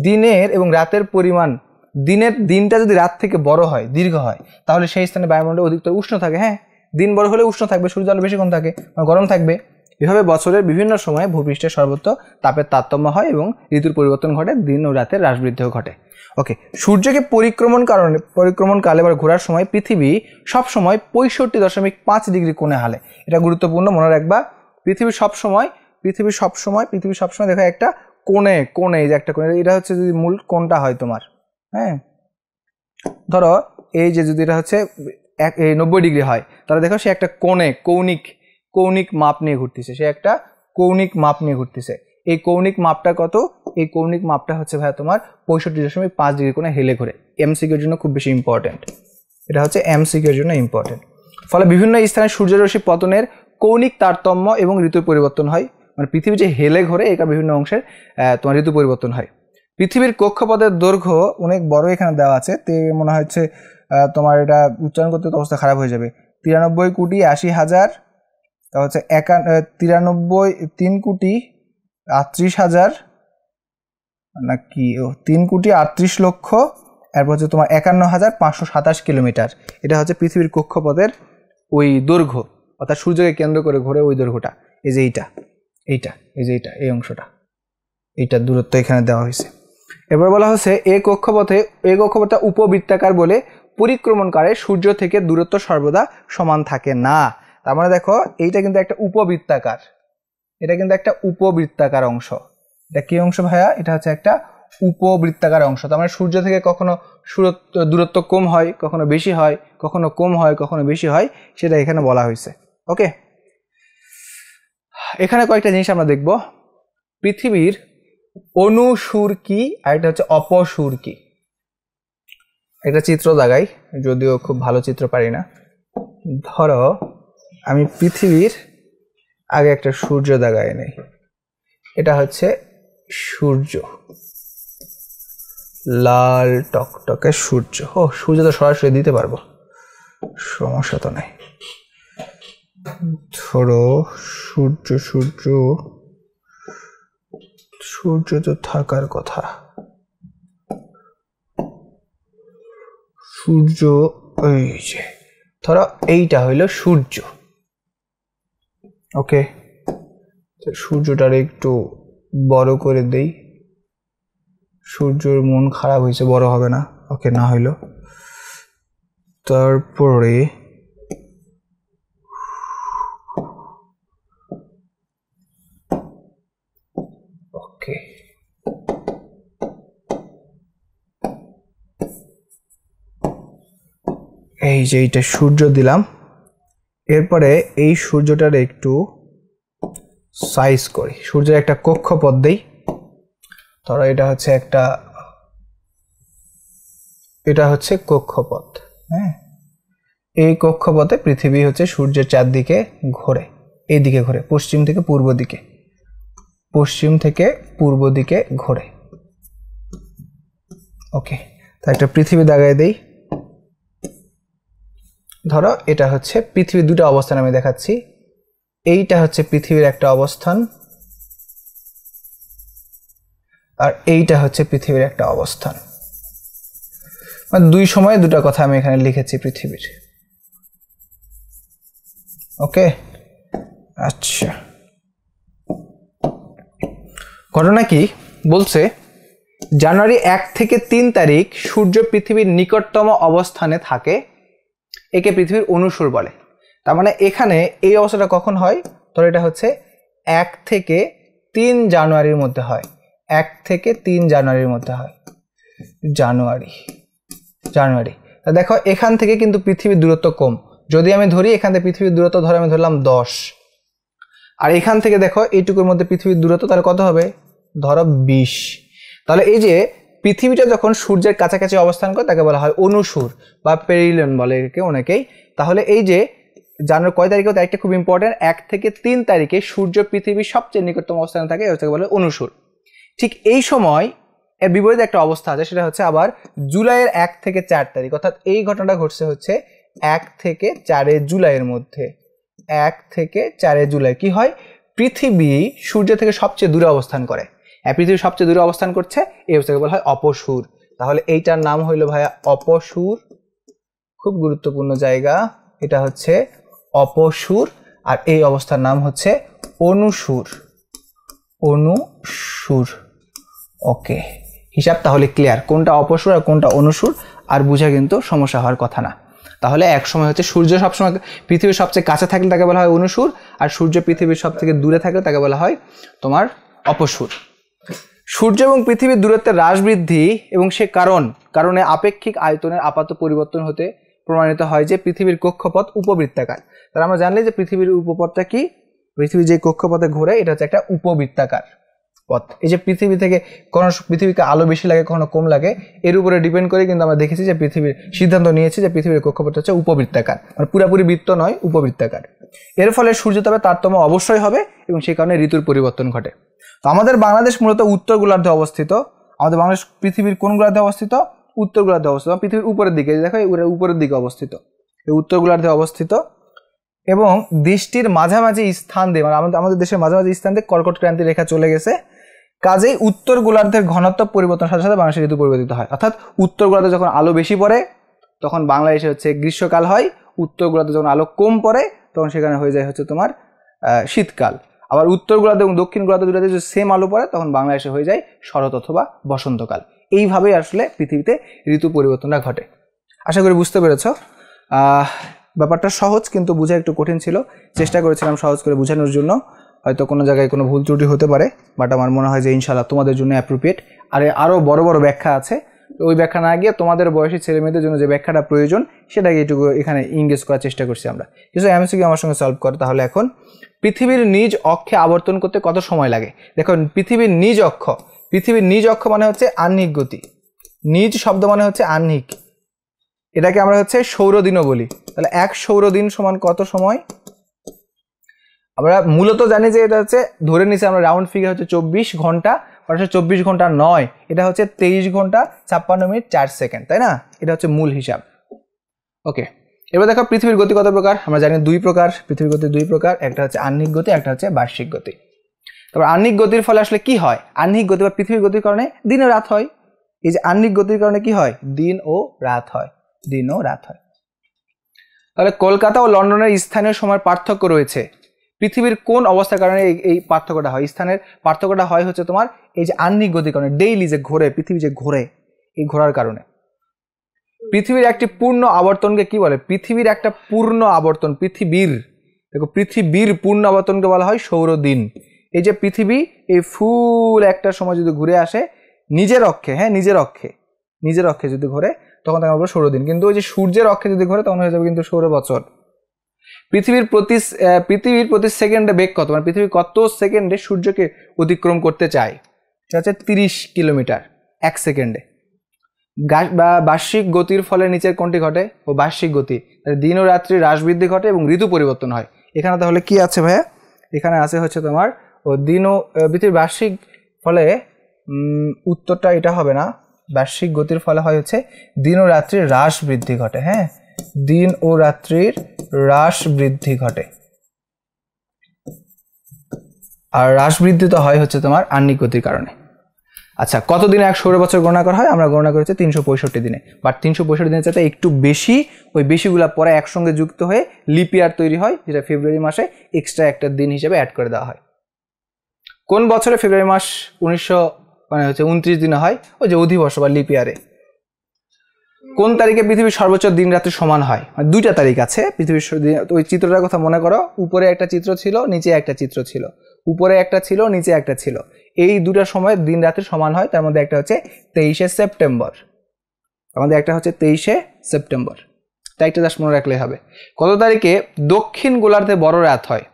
দিনের এবং রাতের পরিমাণ, দিনটা যদি রাত থেকে বড় হয়, দীর্ঘ হয়, তাহলে সেই স্থানে বায়ুমণ্ডল অধিকতর উষ্ণ থাকে। হ্যাঁ, দিন বড় হলে উষ্ণ থাকবে, সূর্য আলো বেশিক্ষণ থাকে, গরম থাকবে। এভাবে বছরের বিভিন্ন সময়ে ভূপৃষ্ঠের সর্বত্র তাপের তারতম্য হয় এবং ঋতুর পরিবর্তন ঘটে, দিন ও রাতের হ্রাস বৃদ্ধিও ঘটে। ওকে, সূর্যকে পরিক্রমণকালে বা ঘোরার সময় পৃথিবী সবসময় 65.5 ডিগ্রি কোণে হালে। এটা গুরুত্বপূর্ণ, মনে রাখবা। পৃথিবী সবসময় দেখো একটা কোণে, এই যে একটা কোণে, এটা হচ্ছে যদি মূল কোণটা হয় তোমার, হ্যাঁ, ধরো এই যে যদি এটা হচ্ছে 90 ডিগ্রি হয়, তাহলে দেখো সে একটা কৌণিক মাপ নিয়ে ঘুরতেছে, এই কৌণিক মাপটা কত? এই কৌণিক মাপটা হচ্ছে ভাই তোমার 65.5 ডিগ্রি কোণে হেলে ঘুরে। এমসিকিউর জন্য খুব বেশি ইম্পর্টেন্ট, এটা হচ্ছে এমসিকিউর জন্য ইম্পর্টেন্ট। ফলে বিভিন্ন স্থানে সূর্যরশ্মি পতনের কৌণিক তারতম্য এবং ঋতুর পরিবর্তন হয়। মানে পৃথিবী যে হেলে ঘোরে, এটা বিভিন্ন অংশের তোমার ঋতু পরিবর্তন হয়। পৃথিবীর কক্ষপথের দৈর্ঘ্য অনেক বড় এখানে দেওয়া আছে, তে মনে হচ্ছে তোমার এটা উচ্চারণ করতে তো অবস্থা খারাপ হয়ে যাবে। 93,80,000, তা হচ্ছে 3,38,000 নাকি 3,38,00,000, এরপর হচ্ছে তোমার 51,527 কিলোমিটার। এটা হচ্ছে পৃথিবীর কক্ষপথের ওই দৈর্ঘ্য, অর্থাৎ সূর্যকে কেন্দ্র করে ঘোরে ওই দৈর্ঘ্যটা। এই যে এই অংশটা, এইটা দূরত্ব এখানে দেওয়া হয়েছে। এবার বলা হচ্ছে এই কক্ষপথটা উপবৃত্তাকার বলে পরিক্রমণকালে সূর্য থেকে দূরত্ব সর্বদা সমান থাকে না। তার মানে দেখো এইটা কিন্তু একটা উপবৃত্তাকার, এটা কিন্তু একটা উপবৃত্তাকার অংশ। এটা কি অংশ ভাইয়া? এটা হচ্ছে একটা উপবৃত্তাকার অংশ। তার মানে সূর্য থেকে কখনো দূরত্ব কম হয়, কখনো বেশি হয়, কখনো কম হয়, কখনো বেশি হয়, সেটা এখানে বলা হয়েছে। ওকে, এখানে কয়েকটা জিনিস আমরা দেখব। পৃথিবীর অনুসুর কি আর এটা হচ্ছে অপসুর কি। একটা চিত্র দাগাই, যদিও খুব ভালো চিত্র পারি না। ধরো আমি পৃথিবীর আগে একটা সূর্য দাগাই নেই, এটা হচ্ছে সূর্য, লাল টকটকে সূর্য। ও সূর্য তো সরাসরি দিতে পারবো, সমস্যা তো নাই। ধরো সূর্য সূর্য সূর্য তো থাকার কথা, সূর্য এই যে ধরো এইটা হইলো সূর্য। ওকে, সূর্যটার একটু বড় করে দেই, সূর্যর মন খারাপ হয়েছে, বড় হবে না। ওকে, না হইলো। তারপরে ওকে, এই যে এইটা সূর্য দিলাম। এরপরে এই সূর্যটার একটু সাইজ করি, সূর্যের একটা কক্ষপথ দেই। ধরো এটা হচ্ছে একটা, এটা হচ্ছে কক্ষপথ। হ্যাঁ, এই কক্ষপথে পৃথিবী হচ্ছে সূর্যের চারদিকে ঘোরে, এইদিকে ঘোরে, পশ্চিম থেকে পূর্ব দিকে, পশ্চিম থেকে পূর্ব দিকে ঘোরে। ওকে, তা একটা পৃথিবী দাগায় দেই। ধরো এটা হচ্ছে পৃথিবীর দুটো অবস্থান আমি দেখাচ্ছি। এইটা হচ্ছে পৃথিবীর একটা অবস্থান, আর এইটা হচ্ছে পৃথিবীর একটা অবস্থান। মানে দুই সময়ে দুটো কথা আমি এখানে লিখেছি পৃথিবীর। ওকে, আচ্ছা, ঘটনা কি বলছে, জানুয়ারি 1 থেকে 3 তারিখ সূর্য পৃথিবীর নিকটতম অবস্থানে থাকে, একে পৃথিবীর অনুসুর বলে। তার মানে এখানে এই অবস্থাটা কখন হয়? ধরো এটা হচ্ছে 1 থেকে 3 জানুয়ারির মধ্যে হয়, 1 থেকে 3 জানুয়ারির মধ্যে হয়, জানুয়ারি। তা দেখো এখান থেকে কিন্তু পৃথিবীর দূরত্ব কম। যদি আমি ধরি এখান থেকে পৃথিবীর দূরত্ব ধরো আমি ধরলাম 10, আর এখান থেকে দেখো এইটুকুর মধ্যে পৃথিবীর দূরত্ব তাহলে কত হবে? ধরো 20। তাহলে এই যে পৃথিবীটা যখন সূর্যের কাছাকাছি অবস্থান করে তাকে বলা হয় অনুসুর বা পেরিলিয়ন বলে একে অনেকেই। তাহলে এই যে জানুয়ারি কয় তারিখে, তারিখটা খুব ইম্পর্টেন্ট, 1 থেকে 3 তারিখে সূর্য পৃথিবীর সবচেয়ে নিকটতম অবস্থানে থাকে, এটাকে বলে অনুসুর। ঠিক এই সময় এর বিপরীতে একটা অবস্থা আছে, সেটা হচ্ছে আবার জুলাইয়ের 1 থেকে 4 তারিখ, অর্থাৎ এই ঘটনাটা ঘটছে হচ্ছে 1 থেকে 4 জুলাইয়ের মধ্যে। 1 থেকে 4 জুলাই কি হয়? পৃথিবী সূর্য থেকে সবচেয়ে দূরে অবস্থান করে, পৃথিবী সবচেয়ে দূরে অবস্থান করছে, এই অবস্থাকে বলা হয় অপসুর। তাহলে এইটার নাম হইল ভাইয়া অপসুর, খুব গুরুত্বপূর্ণ জায়গা, এটা হচ্ছে অপসুর। আর এই অবস্থার নাম হচ্ছে অনুসুর, অনুসুর। ওকে, হিসাব তাহলে ক্লিয়ার, কোনটা অপসুর আর কোনটা অনুসুর আর বুঝা কিন্তু সমস্যা হওয়ার কথা না। তাহলে এক সময় হচ্ছে সূর্য সবসময় পৃথিবীর সবচেয়ে কাছে থাকলে তাকে বলা হয় অনুসুর, আর সূর্য পৃথিবীর সব থেকে দূরে থাকলে তাকে বলা হয় তোমার অপসুর। সূর্য এবং পৃথিবীর দূরত্বের হ্রাস বৃদ্ধি এবং সে কারণে আপেক্ষিক আয়তনের আপাত পরিবর্তন হতে প্রমাণিত হয় যে পৃথিবীর কক্ষপথ উপবৃত্তাকার। তাহলে আমরা জানলে যে পৃথিবীর উপপথটা কি, পৃথিবী যে কক্ষপথে ঘোরে এটা হচ্ছে একটা উপবৃত্তাকার পথ। এই যে পৃথিবী থেকে কোনো পৃথিবীকে আলো বেশি লাগে কখনো কম লাগে, এর উপরে ডিপেন্ড করে কিন্তু আমরা দেখেছি যে পৃথিবীর সিদ্ধান্ত নিয়েছি যে পৃথিবীর কক্ষপথ হচ্ছে উপবৃত্তাকার, মানে পুরোপুরি বৃত্ত নয়, উপবৃত্তাকার। এর ফলে সূর্যতাপে তারতম্য অবশ্যই হবে এবং সেই কারণে ঋতুর পরিবর্তন ঘটে। তো আমাদের বাংলাদেশ মূলত উত্তর গোলার্ধে অবস্থিত। আমাদের বাংলাদেশ পৃথিবীর কোন গোলার্ধে অবস্থিত? উত্তর গোলার্ধে অবস্থিত, পৃথিবীর উপরের দিকে, দেখো উপরের দিকে অবস্থিত, এই উত্তর গোলার্ধে অবস্থিত। এবং দেশটির মাঝামাঝি স্থান দিয়ে, মানে আমাদের দেশের মাঝামাঝি স্থান দিয়ে কর্কট ক্রান্তি রেখা চলে গেছে, কাজেই উত্তর গোলার্ধের ঘনত্ব পরিবর্তনের সাথে সাথে বাংলাদেশের ঋতু পরিবর্তিত হয়। অর্থাৎ উত্তর গোলার্ধে যখন আলো বেশি পড়ে তখন বাংলাদেশে হচ্ছে গ্রীষ্মকাল হয়, উত্তর গোলার্ধে যখন আলো কম পড়ে তখন সেখানে হয়ে যায় হচ্ছে তোমার শীতকাল। আবার উত্তর গোলার্ধ এবং দক্ষিণ গোলার্ধ দুটাতে যদি সেম আলো পড়ে তখন বাংলাদেশে হয়ে যায় শরৎ অথবা বসন্তকাল। এইভাবেই আসলে পৃথিবীতে ঋতু পরিবর্তনটা ঘটে। আশা করি বুঝতে পেরেছো। ব্যাপারটা সহজ কিন্তু বোঝা একটু কঠিন ছিল, চেষ্টা করেছিলাম সহজ করে বোঝানোর জন্য। হয়তো কোনো জায়গায় কোনো ভুল ত্রুটি হতে পারে, বাট আমার মনে হয় যে ইনশাআল্লাহ তোমাদের জন্য অ্যাপ্রোপ্রিয়েট। আর আরও বড় বড় ব্যাখ্যা আছে, ওই ব্যাখ্যা না গিয়ে তোমাদের বয়সী ছেলেমেয়েদের জন্য যে ব্যাখ্যাটা প্রয়োজন সেটাকে একটু এখানে ইংগেজ করার চেষ্টা করছি আমরা। কিছু এমসিকিউ আমার সঙ্গে সলভ করো। তাহলে এখন পৃথিবীর নিজ অক্ষে আবর্তন করতে কত সময় লাগে? দেখো পৃথিবীর নিজ অক্ষ মানে হচ্ছে আহ্নিক গতি। নিজ শব্দ মানে হচ্ছে আহ্নিক, এটাকে আমরা হচ্ছে সৌরদিনও বলি। তাহলে 1 সৌরদিন সমান কত সময়? আমরা মূলত জানি যে এটা হচ্ছে ধরে নিছি আমরা রাউন্ড ফিগার হচ্ছে 24 ঘন্টা, অর্থাৎ 24 ঘন্টা নয়, এটা হচ্ছে 23 ঘন্টা 56 মিনিট 4 সেকেন্ড, তাই না? এটা হচ্ছে মূল হিসাব। ওকে, এবার দেখো পৃথিবীর গতি কত প্রকার? আমরা জানি 2 প্রকার, পৃথিবীর গতি 2 প্রকার, একটা হচ্ছে আহ্নিক গতি, একটা হচ্ছে বার্ষিক গতি। তারপর আহ্নিক গতির ফলে আসলে কি হয়? আহ্নিক গতি বা পৃথিবীর গতির কারণে দিন ও রাত হয়। এই যে আহ্নিক গতির কারণে কি হয়? দিন ও রাত হয়। তাহলে কলকাতা ও লন্ডনের স্থানীয় সময়ের পার্থক্য রয়েছে। পৃথিবীর কোন অবস্থার কারণে এই পার্থক্যটা হয়? স্থানের পার্থক্যটা হয় হচ্ছে তোমার এই যে আহ্নিক গতির কারণে, ডেইলি যে ঘোরে পৃথিবী, যে ঘোরে, এই ঘোরার কারণে। পৃথিবীর একটি পূর্ণ আবর্তনকে কি বলে? পৃথিবীর একটা পূর্ণ আবর্তন, পৃথিবীর পূর্ণ আবর্তনকে বলা হয় সৌরদিন। এই যে পৃথিবী এই ফুল একটা সময় যদি ঘুরে আসে নিজের অক্ষে, নিজের অক্ষে যদি ঘোরে তখন তাকে বলবো সৌরদিন। কিন্তু ওই যে সূর্যের অক্ষে যদি ঘোরে তখন হয়ে যাবে কিন্তু সৌর বছর। পৃথিবীর প্রতি সেকেন্ডে বেগ কত? মানে পৃথিবী কত সেকেন্ডে সূর্যকে অতিক্রম করতে চায়? সেটা হচ্ছে 30 কিলোমিটার 1 সেকেন্ডে। বার্ষিক গতির ফলে নিচের কোনটি ঘটে? ও বার্ষিক গতি, দিন ও রাত্রি হ্রাস বৃদ্ধি ঘটে এবং ঋতু পরিবর্তন হয়। এখানে তাহলে কি আছে ভাইয়া? এখানে আছে হচ্ছে তোমার ও দিন ও পৃথিবীর বার্ষিক ফলে, উত্তরটা এটা হবে না। বার্ষিক গতির ফলে হয় হচ্ছে দিন ও রাত্রির হ্রাস বৃদ্ধি ঘটে। হ্যাঁ, দিন ও রাত্রির হ্রাস বৃদ্ধি ঘটে। আর হ্রাস বৃদ্ধি তো হয় হচ্ছে তোমার আহ্নিক গতির কারণে। আচ্ছা, কত দিনে 1 সৌর বছর গণনা করা হয়? আমরা গণনা করেছি 365 দিনে, বাট 365 দিনের চাইতে একটু বেশি, ওই বেশিগুলা পরে একসঙ্গে যুক্ত হয়ে লিপ ইয়ার তৈরি হয়, যেটা ফেব্রুয়ারি মাসে এক্সট্রা একটা দিন হিসেবে অ্যাড করে দেওয়া হয়। কোন বছরে ফেব্রুয়ারি মাস 29 দিনে হয়? ওই যে অধিবর্ষ বা লিপ ইয়ারে। কোন তারিখে পৃথিবীর সর্বোচ্চ দিন রাত্রি সমান হয়? মানে 2টা তারিখ আছে পৃথিবীর। ওই চিত্রটার কথা মনে করো, উপরে একটা চিত্র ছিল, নিচে একটা চিত্র ছিল, উপরে একটা ছিল, নিচে একটা ছিল। এই 2টার সময় দিন রাত্রি সমান হয়। তার মধ্যে একটা হচ্ছে 23শে সেপ্টেম্বর, আমাদের একটা হচ্ছে 23শে সেপ্টেম্বর। তারিখটা জাস্ট মনে রাখলেই হবে। কত তারিখে দক্ষিণ গোলার্ধে বড় রাত হয়?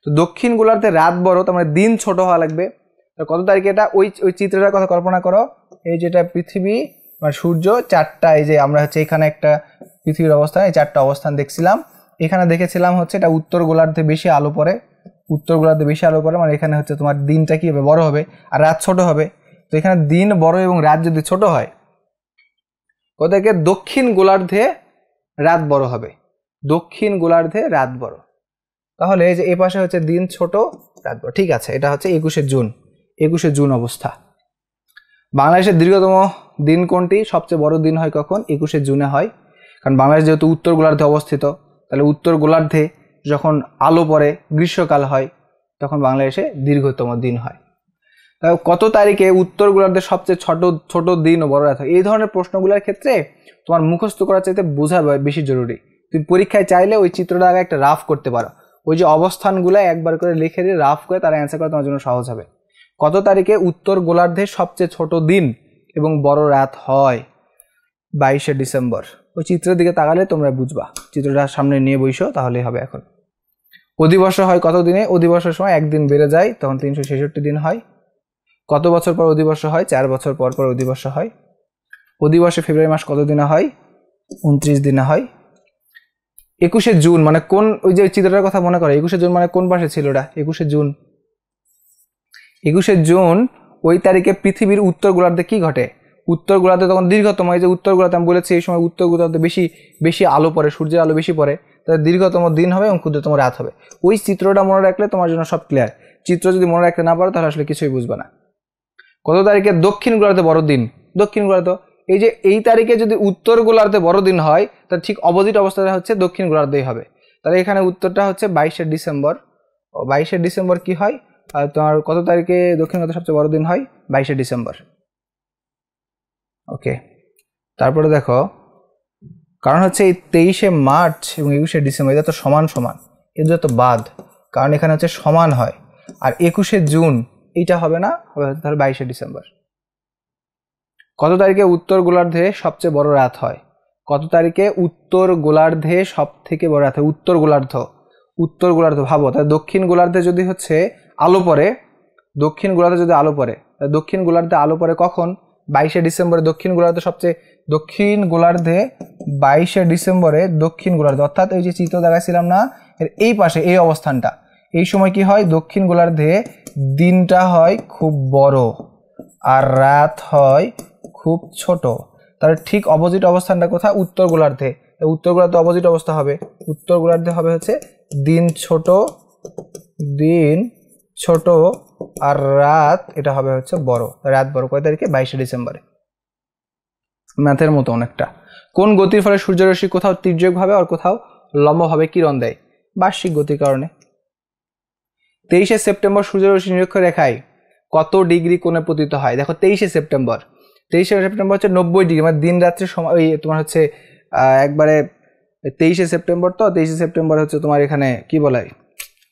তো দক্ষিণ গোলার্ধে রাত বড়, তার মানে দিন ছোট হওয়া লাগবে। কত তারিখে? এটা ওই চিত্রটার কথা কল্পনা করো, এই যেটা পৃথিবী মানে সূর্য 4টা, এই যে আমরা হচ্ছে এখানে একটা পৃথিবীর অবস্থান, এই 4টা অবস্থান দেখছিলাম। এখানে দেখেছিলাম হচ্ছে এটা উত্তর গোলার্ধে বেশি আলো পড়ে, মানে এখানে হচ্ছে তোমার দিনটা কি হবে? বড় হবে, আর রাত ছোট হবে। তো এখানে দিন বড় এবং রাত যদি ছোট হয়, ওদেরকে দক্ষিণ গোলার্ধে রাত বড় হবে, দক্ষিণ গোলার্ধে রাত বড়। তাহলে এই যে এ পাশে হচ্ছে দিন ছোট, রাত বড়। ঠিক আছে, এটা হচ্ছে 21শে জুন অবস্থা। বাংলাদেশের দীর্ঘতম দিন কোনটি? সবচেয়ে বড় দিন হয় কখন? 21শে জুনে হয়। কারণ বাংলাদেশ যেহেতু উত্তর গোলার্ধে অবস্থিত, তাহলে উত্তর গোলার্ধে যখন আলো পড়ে, গ্রীষ্মকাল হয়, তখন বাংলাদেশে দীর্ঘতম দিন হয়। কত তারিখে উত্তর গোলার্ধের সবচেয়ে ছোট দিন ও বড় রাত হয়? এই ধরনের প্রশ্নগুলোর ক্ষেত্রে তোমার মুখস্থ করার চাইতে বোঝা বেশি জরুরি। তুমি পরীক্ষায় চাইলে ওই চিত্রটা আগে একটা রাফ করতে পারো, ওই যে অবস্থানগুলো একবার করে লিখে দিয়ে রাফ করে তারা অ্যান্সার করা তোমার জন্য সহজ হবে। কত তারিখে উত্তর গোলার্ধের সবচেয়ে ছোট দিন এবং বড় রাত হয়? 22শে ডিসেম্বর। ওই চিত্রের দিকে তাকালে তোমরা বুঝবা, চিত্রটা সামনে নিয়ে বইসো তাহলেই হবে। এখন অধিবর্ষ হয় কত দিনে? অধিবর্ষের সময় 1 দিন বেড়ে যায়, তখন 366 দিন হয়। কত বছর পর অধিবর্ষ হয়? 4 বছর পর পর অধিবর্ষ হয়। অধিবর্ষে ফেব্রুয়ারি মাস কত দিনে হয়? 29 দিনে হয়। 21শে জুন মানে কোন, ওই যে চিত্রটার কথা মনে করো, 21শে জুন মানে কোন পাশে ছিল ওটা? 21শে জুন ওই তারিখে পৃথিবীর উত্তর গোলার্ধে কি ঘটে? উত্তর গোলার্ধে তখন দীর্ঘতম, এই যে উত্তর গোলার্ধে আমি বলেছি এই সময় উত্তর গোলার্ধে বেশি আলো পড়ে, সূর্যের আলো বেশি পড়ে, তাহলে দীর্ঘতম দিন হবে এবং ক্ষুদ্রতম রাত হবে। ওই চিত্রটা মনে রাখলে তোমার জন্য সব ক্লিয়ার। চিত্র যদি মনে রাখতে না পারো তাহলে আসলে কিছুই বুঝবে না। কত তারিখে দক্ষিণ গোলার্ধে বড় দিন? দক্ষিণ গোলার্ধ, এই যে এই তারিখে যদি উত্তর গোলার্ধে বড় দিন হয়, তার ঠিক অপোজিট অবস্থাটা হচ্ছে দক্ষিণ গোলার্ধেই হবে। তাহলে এখানে উত্তরটা হচ্ছে 22শে ডিসেম্বর। 22শে ডিসেম্বর কি হয়? আর তোমার কত তারিখে দক্ষিণ গোলার্ধে সবচেয়ে বড় দিন হয়? 22শে ডিসেম্বর। ওকে, তারপরে দেখো কারণ হচ্ছে এই 23শে মার্চ এবং 21শে ডিসেম্বর এটা তো সমান সমান, এর যত বাদ, কারণ এখানে হচ্ছে সমান হয়। আর 21শে জুন এইটা হবে না, হবে তাহলে 22শে ডিসেম্বর। কত তারিখে উত্তর গোলার্ধে সবচেয়ে বড় রাত হয়? কত তারিখে উত্তর গোলার্ধে সব থেকে বড় রাত হয়? উত্তর গোলার্ধ ভাবো, তাহলে দক্ষিণ গোলার্ধে যদি হচ্ছে আলো পড়ে, দক্ষিণ গোলার্ধে যদি আলো পড়ে, দক্ষিণ গোলার্ধে আলো পড়ে কখন? 22শে ডিসেম্বরে দক্ষিণ গোলার্ধে সবচেয়ে, দক্ষিণ গোলার্ধে 22শে ডিসেম্বরে দক্ষিণ গোলার্ধে, অর্থাৎ এই যে চিত্র দেখাচ্ছিলাম না এর এই পাশে এই অবস্থানটা, এই সময় কি হয়? দক্ষিণ গোলার্ধে দিনটা হয় খুব বড় আর রাত হয় খুব ছোট। তাহলে ঠিক অপোজিট অবস্থানটা কোথায়? উত্তর গোলার্ধে। উত্তর গোলার্ধে অপোজিট অবস্থা হবে, উত্তর গোলার্ধে হবে হচ্ছে দিন ছোট আর রাত এটা হবে হচ্ছে বড়, রাত বড়। কয় তারিখে? 22শে ডিসেম্বরে। ম্যাথের মতো অনেকটা। কোন গতির ফলে সূর্যরশ্মি কোথাও তির্যকভাবে আর কোথাও লম্বভাবে কিরণ দেয়? বার্ষিক গতির কারণে। 23শে সেপ্টেম্বর সূর্যরশ্মি নিরক্ষ রেখায় কত ডিগ্রি কোণে পতিত হয়? দেখো 23শে সেপ্টেম্বর হচ্ছে 90 ডিগ্রি, মানে দিন রাত্রির সময়, ওই তোমার হচ্ছে একবারে 23শে সেপ্টেম্বর, তো 23শে সেপ্টেম্বর হচ্ছে তোমার এখানে কি বলে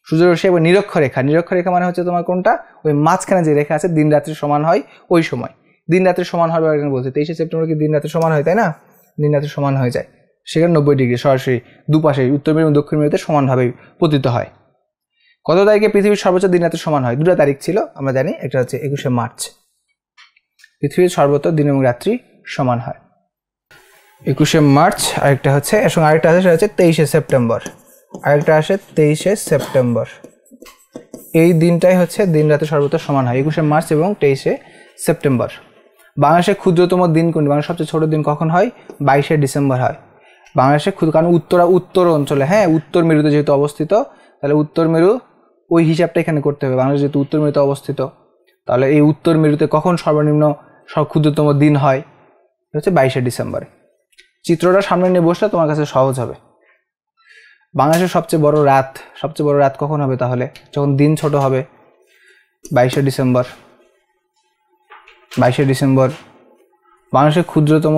সূর্যরশ্মি এবং নিরক্ষ রেখা মানে হচ্ছে তোমার কোনটা? ওই মাঝখানে যে রেখা আছে দিন রাত্রির সমান হয় ওই সময়, দিন রাত্রির সমান হবে এখানে বলছে। 23শে সেপ্টেম্বর কি দিন রাত্রির সমান হয়, তাই না? দিন রাত্রির সমান হয়ে যায়, সেখানে 90 ডিগ্রি সরাসরি দুপাশে উত্তর মেরু এবং দক্ষিণ মেরুতে সমানভাবে পতিত হয়। কত তারিখে পৃথিবীর সর্বোচ্চ দিন রাত্রির সমান হয়? দুটো তারিখ ছিল আমরা জানি, একটা হচ্ছে 21শে মার্চ। পৃথিবীর সর্বোচ্চ দিন এবং রাত্রি সমান হয় 21শে মার্চ, আরেকটা হচ্ছে এর সঙ্গে আরেকটা আছে সেটা হচ্ছে 23শে সেপ্টেম্বর, আরেকটা আসে 23শে সেপ্টেম্বর। এই দিনটাই হচ্ছে দিন রাতে সর্বোচ্চ সমান হয়, 21শে মার্চ এবং 23শে সেপ্টেম্বর। বাংলাদেশের ক্ষুদ্রতম দিন কোনটি? বাংলাদেশের সবচেয়ে ছোট দিন কখন হয়? 22শে ডিসেম্বর হয় বাংলাদেশের ক্ষুদ্র, কারণ উত্তর অঞ্চলে, হ্যাঁ উত্তর মেরুতে যেহেতু অবস্থিত, তাহলে উত্তর মেরু ওই হিসাবটা এখানে করতে হবে। বাংলাদেশ যেহেতু উত্তর মেরুতে অবস্থিত, তাহলে এই উত্তর মেরুতে কখন সর্বনিম্ন ক্ষুদ্রতম দিন হয়? হচ্ছে 22শে ডিসেম্বরে। চিত্রটা সামনে নিয়ে বসলে তোমার কাছে সহজ হবে। বাংলাদেশের সবচেয়ে বড় রাত কখন হবে? তাহলে যখন দিন ছোট হবে, 22শে ডিসেম্বর। বাংলাদেশের ক্ষুদ্রতম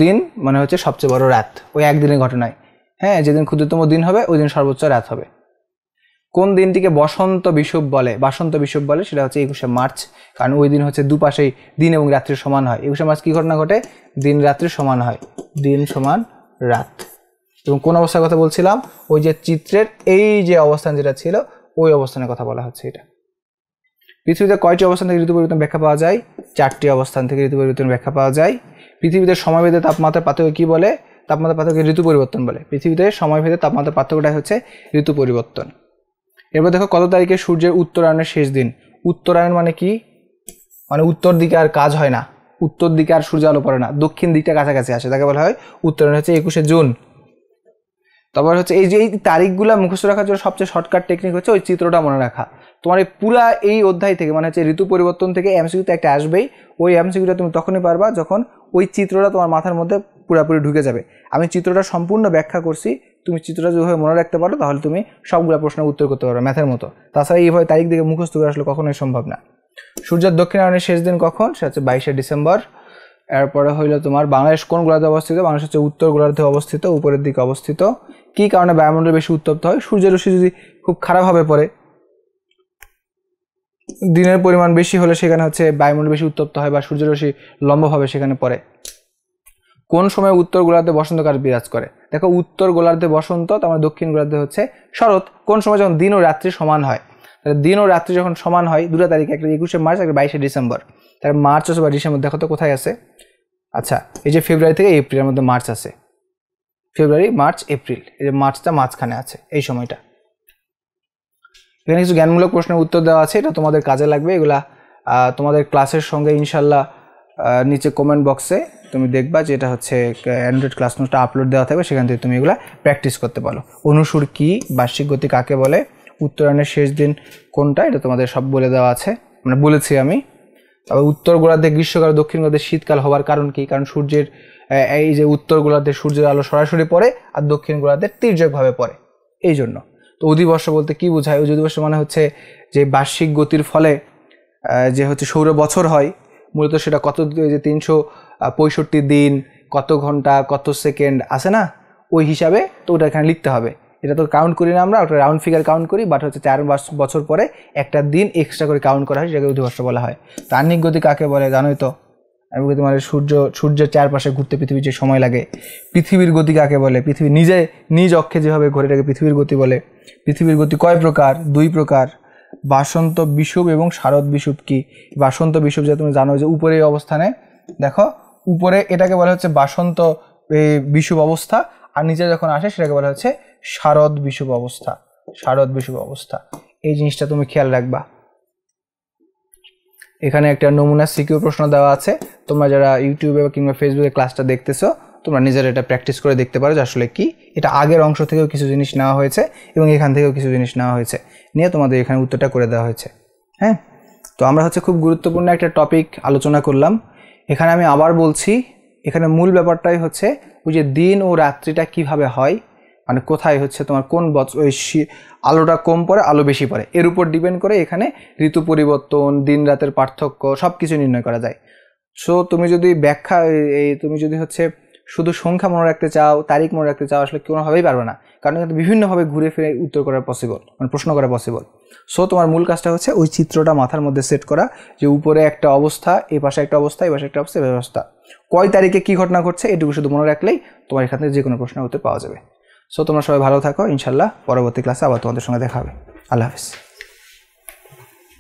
দিন মানে হচ্ছে সবচেয়ে বড় রাত, ওই একদিনের ঘটনায়, হ্যাঁ যেদিন ক্ষুদ্রতম দিন হবে ওই দিন সর্বোচ্চ রাত হবে। কোন দিনটিকে বসন্ত বিষুব বলে? সেটা হচ্ছে 21শে মার্চ, কারণ ওই দিন হচ্ছে দুপাশেই দিন এবং রাত্রির সমান হয়। 21শে মার্চ কি ঘটনা ঘটে? দিন রাত্রির সমান হয়, দিন সমান রাত। এবং কোন অবস্থার কথা বলছিলাম? ওই যে চিত্রের এই যে অবস্থান যেটা ছিল ওই অবস্থানের কথা বলা হচ্ছে। এটা পৃথিবীতে কয়টি অবস্থান থেকে ঋতু পরিবর্তন ব্যাখ্যা পাওয়া যায়? 4টি অবস্থান থেকে ঋতু পরিবর্তন ব্যাখ্যা পাওয়া যায়। পৃথিবীতে সময়ভেদে তাপমাত্রার পার্থক্য কি বলে? তাপমাত্রার পার্থক্য ঋতু পরিবর্তন বলে। পৃথিবীতে সময়ভেদে তাপমাত্রার পার্থক্যটাই হচ্ছে ঋতু পরিবর্তন। এরপর দেখো কত তারিখে সূর্যের উত্তরায়ণের শেষ দিন? উত্তরায়ণ মানে কি? মানে উত্তর দিকে আর কাজ হয় না, উত্তর দিকে আর সূর্য আলো পড়ে না, দক্ষিণ দিকটা কাছাকাছি আসে, তাকে বলা হয় উত্তরায়ণ। হচ্ছে 21শে জুন। তারপর হচ্ছে এই যে এই তারিখগুলো মুখস্থ রাখার জন্য সবচেয়ে শর্টকাট টেকনিক হচ্ছে ওই চিত্রটা মনে রাখা। তোমার এই পুরা এই অধ্যায় থেকে মানে হচ্ছে ঋতু পরিবর্তন থেকে এমসিকিউতে একটা আসবেই, ওই এমসিকিউটা তুমি তখনই পারবা যখন ওই চিত্রটা তোমার মাথার মধ্যে পুরোপুরি ঢুকে যাবে। আমি চিত্রটা সম্পূর্ণ ব্যাখ্যা করছি, তুমি চিত্রটা যেভাবে মনে রাখতে পারো তাহলে তুমি সবগুলো প্রশ্নের উত্তর করতে পারো ম্যাথের মতো। তাছাড়া এইভাবে তারিখ দিকে মুখস্থ করে আসলে কখনোই সম্ভব না। সূর্যের দক্ষিণায়নের শেষ দিন কখন? সেটা হচ্ছে 22শে ডিসেম্বর। এরপরে হইলো তোমার বাংলাদেশ কোন গোলার্ধে অবস্থিত? বাংলাদেশ হচ্ছে উত্তর গোলার্ধে অবস্থিত, উপরের দিকে অবস্থিত। কি কারণে বায়ুমণ্ডল বেশি উত্তপ্ত হয়? সূর্যের রশ্মি যদি খুব খারাপভাবে পড়ে, দিনের পরিমাণ বেশি হলে সেখানে হচ্ছে বায়ুমণ্ডল বেশি উত্তপ্ত হয়, বা সূর্যের রশ্মি লম্বভাবে সেখানে পড়ে। কোন সময় উত্তর গোলার্ধে বসন্তকাল বিরাজ করে? দেখো উত্তর গোলার্ধে বসন্ত, তার দক্ষিণ গোলার্ধে হচ্ছে শরৎ। কোন সময়? যখন দিন ও রাত্রি সমান হয়। তাহলে দিন ও রাত্রি যখন সমান হয়, দুটো তারিখ, একটা 21শে মার্চ, একটা 22শে ডিসেম্বর। তাহলে মার্চ অথবা ডিসেম্বর, দেখো তো কোথায় আছে? আচ্ছা, এই যে ফেব্রুয়ারি থেকে এপ্রিলের মধ্যে মার্চ আছে, ফেব্রুয়ারি, মার্চ, এপ্রিল, এই যে মার্চটা মাঝখানে আছে এই সময়টা। এখানে কিছু জ্ঞানমূলক প্রশ্নের উত্তর দেওয়া আছে, এটা তোমাদের কাজে লাগবে। এগুলা তোমাদের ক্লাসের সঙ্গে ইনশাল্লাহ নিচে কমেন্ট বক্সে তুমি দেখবা যে এটা হচ্ছে অ্যান্ড্রয়েড ক্লাস নোটটা আপলোড দেওয়া থাকবে, সেখান থেকে তুমি এগুলা প্র্যাকটিস করতে পারো। অনুসুর কি? বার্ষিক গতি কাকে বলে? উত্তরায়ণের শেষ দিন কোনটা? এটা তোমাদের সব বলে দেওয়া আছে, মানে বলেছি আমি। তবে উত্তর গোলার্ধে গ্রীষ্মকাল, দক্ষিণ গোলার্ধে শীতকাল হওয়ার কারণ কি? কারণ সূর্যের এই যে উত্তর গোলার্ধে সূর্যের আলো সরাসরি পড়ে আর দক্ষিণ গোলার্ধে তির্যকভাবে পড়ে, এই জন্য। তো অধিবর্ষ বলতে কি বোঝায়? অধিবর্ষ মানে হচ্ছে যে বার্ষিক গতির ফলে যে হচ্ছে সৌর বছর হয়, মূলত সেটা কত, যে 365 দিন, কত ঘন্টা, কত সেকেন্ড আছে না, ওই হিসাবে তো ওটা এখানে লিখতে হবে। এটা তো কাউন্ট করি না আমরা, ওটা রাউন্ড ফিগার কাউন্ট করি, বাট হচ্ছে 4 বছর পরে একটা দিন এক্সট্রা করে কাউন্ট করা হয়, সেটাকে অধিবর্ষ বলা হয়। তো আহ্নিক গতি কাকে বলে জানোই তো? আহ্নিক গতি মানে সূর্যের চারপাশে ঘুরতে পৃথিবীর যে সময় লাগে। পৃথিবীর গতি কাকে বলে? পৃথিবী নিজ অক্ষে যেভাবে ঘোরে এটাকে পৃথিবীর গতি বলে। পৃথিবীর গতি কয় প্রকার? 2 প্রকার, বাসন্ত বিষুব এবং শারদ বিষুব। কি বাসন্ত বিষুব? যে তুমি জানো যে উপরে অবস্থানে দেখো, উপরে এটাকে বলা হচ্ছে বাসন্ত বিষুব অবস্থা, আর নিচে যখন আসে সেটাকে বলা হচ্ছে শারদ বিষুব অবস্থা। শারদ বিষুব অবস্থা, এই জিনিসটা তুমি খেয়াল রাখবা। এখানে একটা নমুনা সিকিউ প্রশ্ন দেওয়া আছে, তোমরা যারা ইউটিউবে কিংবা ফেসবুকে ক্লাসটা দেখতেছো তোমরা নিজেরা এটা প্র্যাকটিস করে দেখতে পারো যে আসলে কি। এটা আগের অংশ থেকেও কিছু জিনিস নেওয়া হয়েছে এবং এখান থেকেও কিছু জিনিস নেওয়া হয়েছে, নিয়ে তোমাদের এখানে উত্তরটা করে দেওয়া হয়েছে। হ্যাঁ, তো আমরা হচ্ছে খুব গুরুত্বপূর্ণ একটা টপিক আলোচনা করলাম। এখানে আমি আবার বলছি, এখানে মূল ব্যাপারটাই হচ্ছে ওই যে দিন ও রাত্রিটা কিভাবে হয়, মানে কোথায় হচ্ছে তোমার কোন ওই আলোটা কম পড়ে আলো বেশি পড়ে, এর উপর ডিপেন্ড করে এখানে ঋতু পরিবর্তন, দিন রাতের পার্থক্য সব কিছু নির্ণয় করা যায়। সো তুমি যদি তুমি যদি হচ্ছে শুধু সংখ্যা মনে রাখতে চাও, তারিখ মনে রাখতে চাও, আসলে কোনোভাবেই পারবে না, কারণ কিন্তু বিভিন্নভাবে ঘুরে ফিরে উত্তর করা পসিবল, মানে প্রশ্ন করা পসিবল। সো তোমার মূল কাজটা হচ্ছে ওই চিত্রটা মাথার মধ্যে সেট করা, যে উপরে একটা অবস্থা, এ পাশে একটা অবস্থা, এই পাশে একটা অবস্থা, এই অবস্থা, কয় তারিখে কী ঘটনা ঘটছে এটুকু শুধু মনে রাখলেই তোমার এখান থেকে যে কোনো প্রশ্নের উত্তর পাওয়া যাবে। সো তোমরা সবাই ভালো থাকো, ইনশাল্লাহ পরবর্তী ক্লাসে আবার তোমাদের সঙ্গে দেখা হবে। আল্লাহ হাফিজ।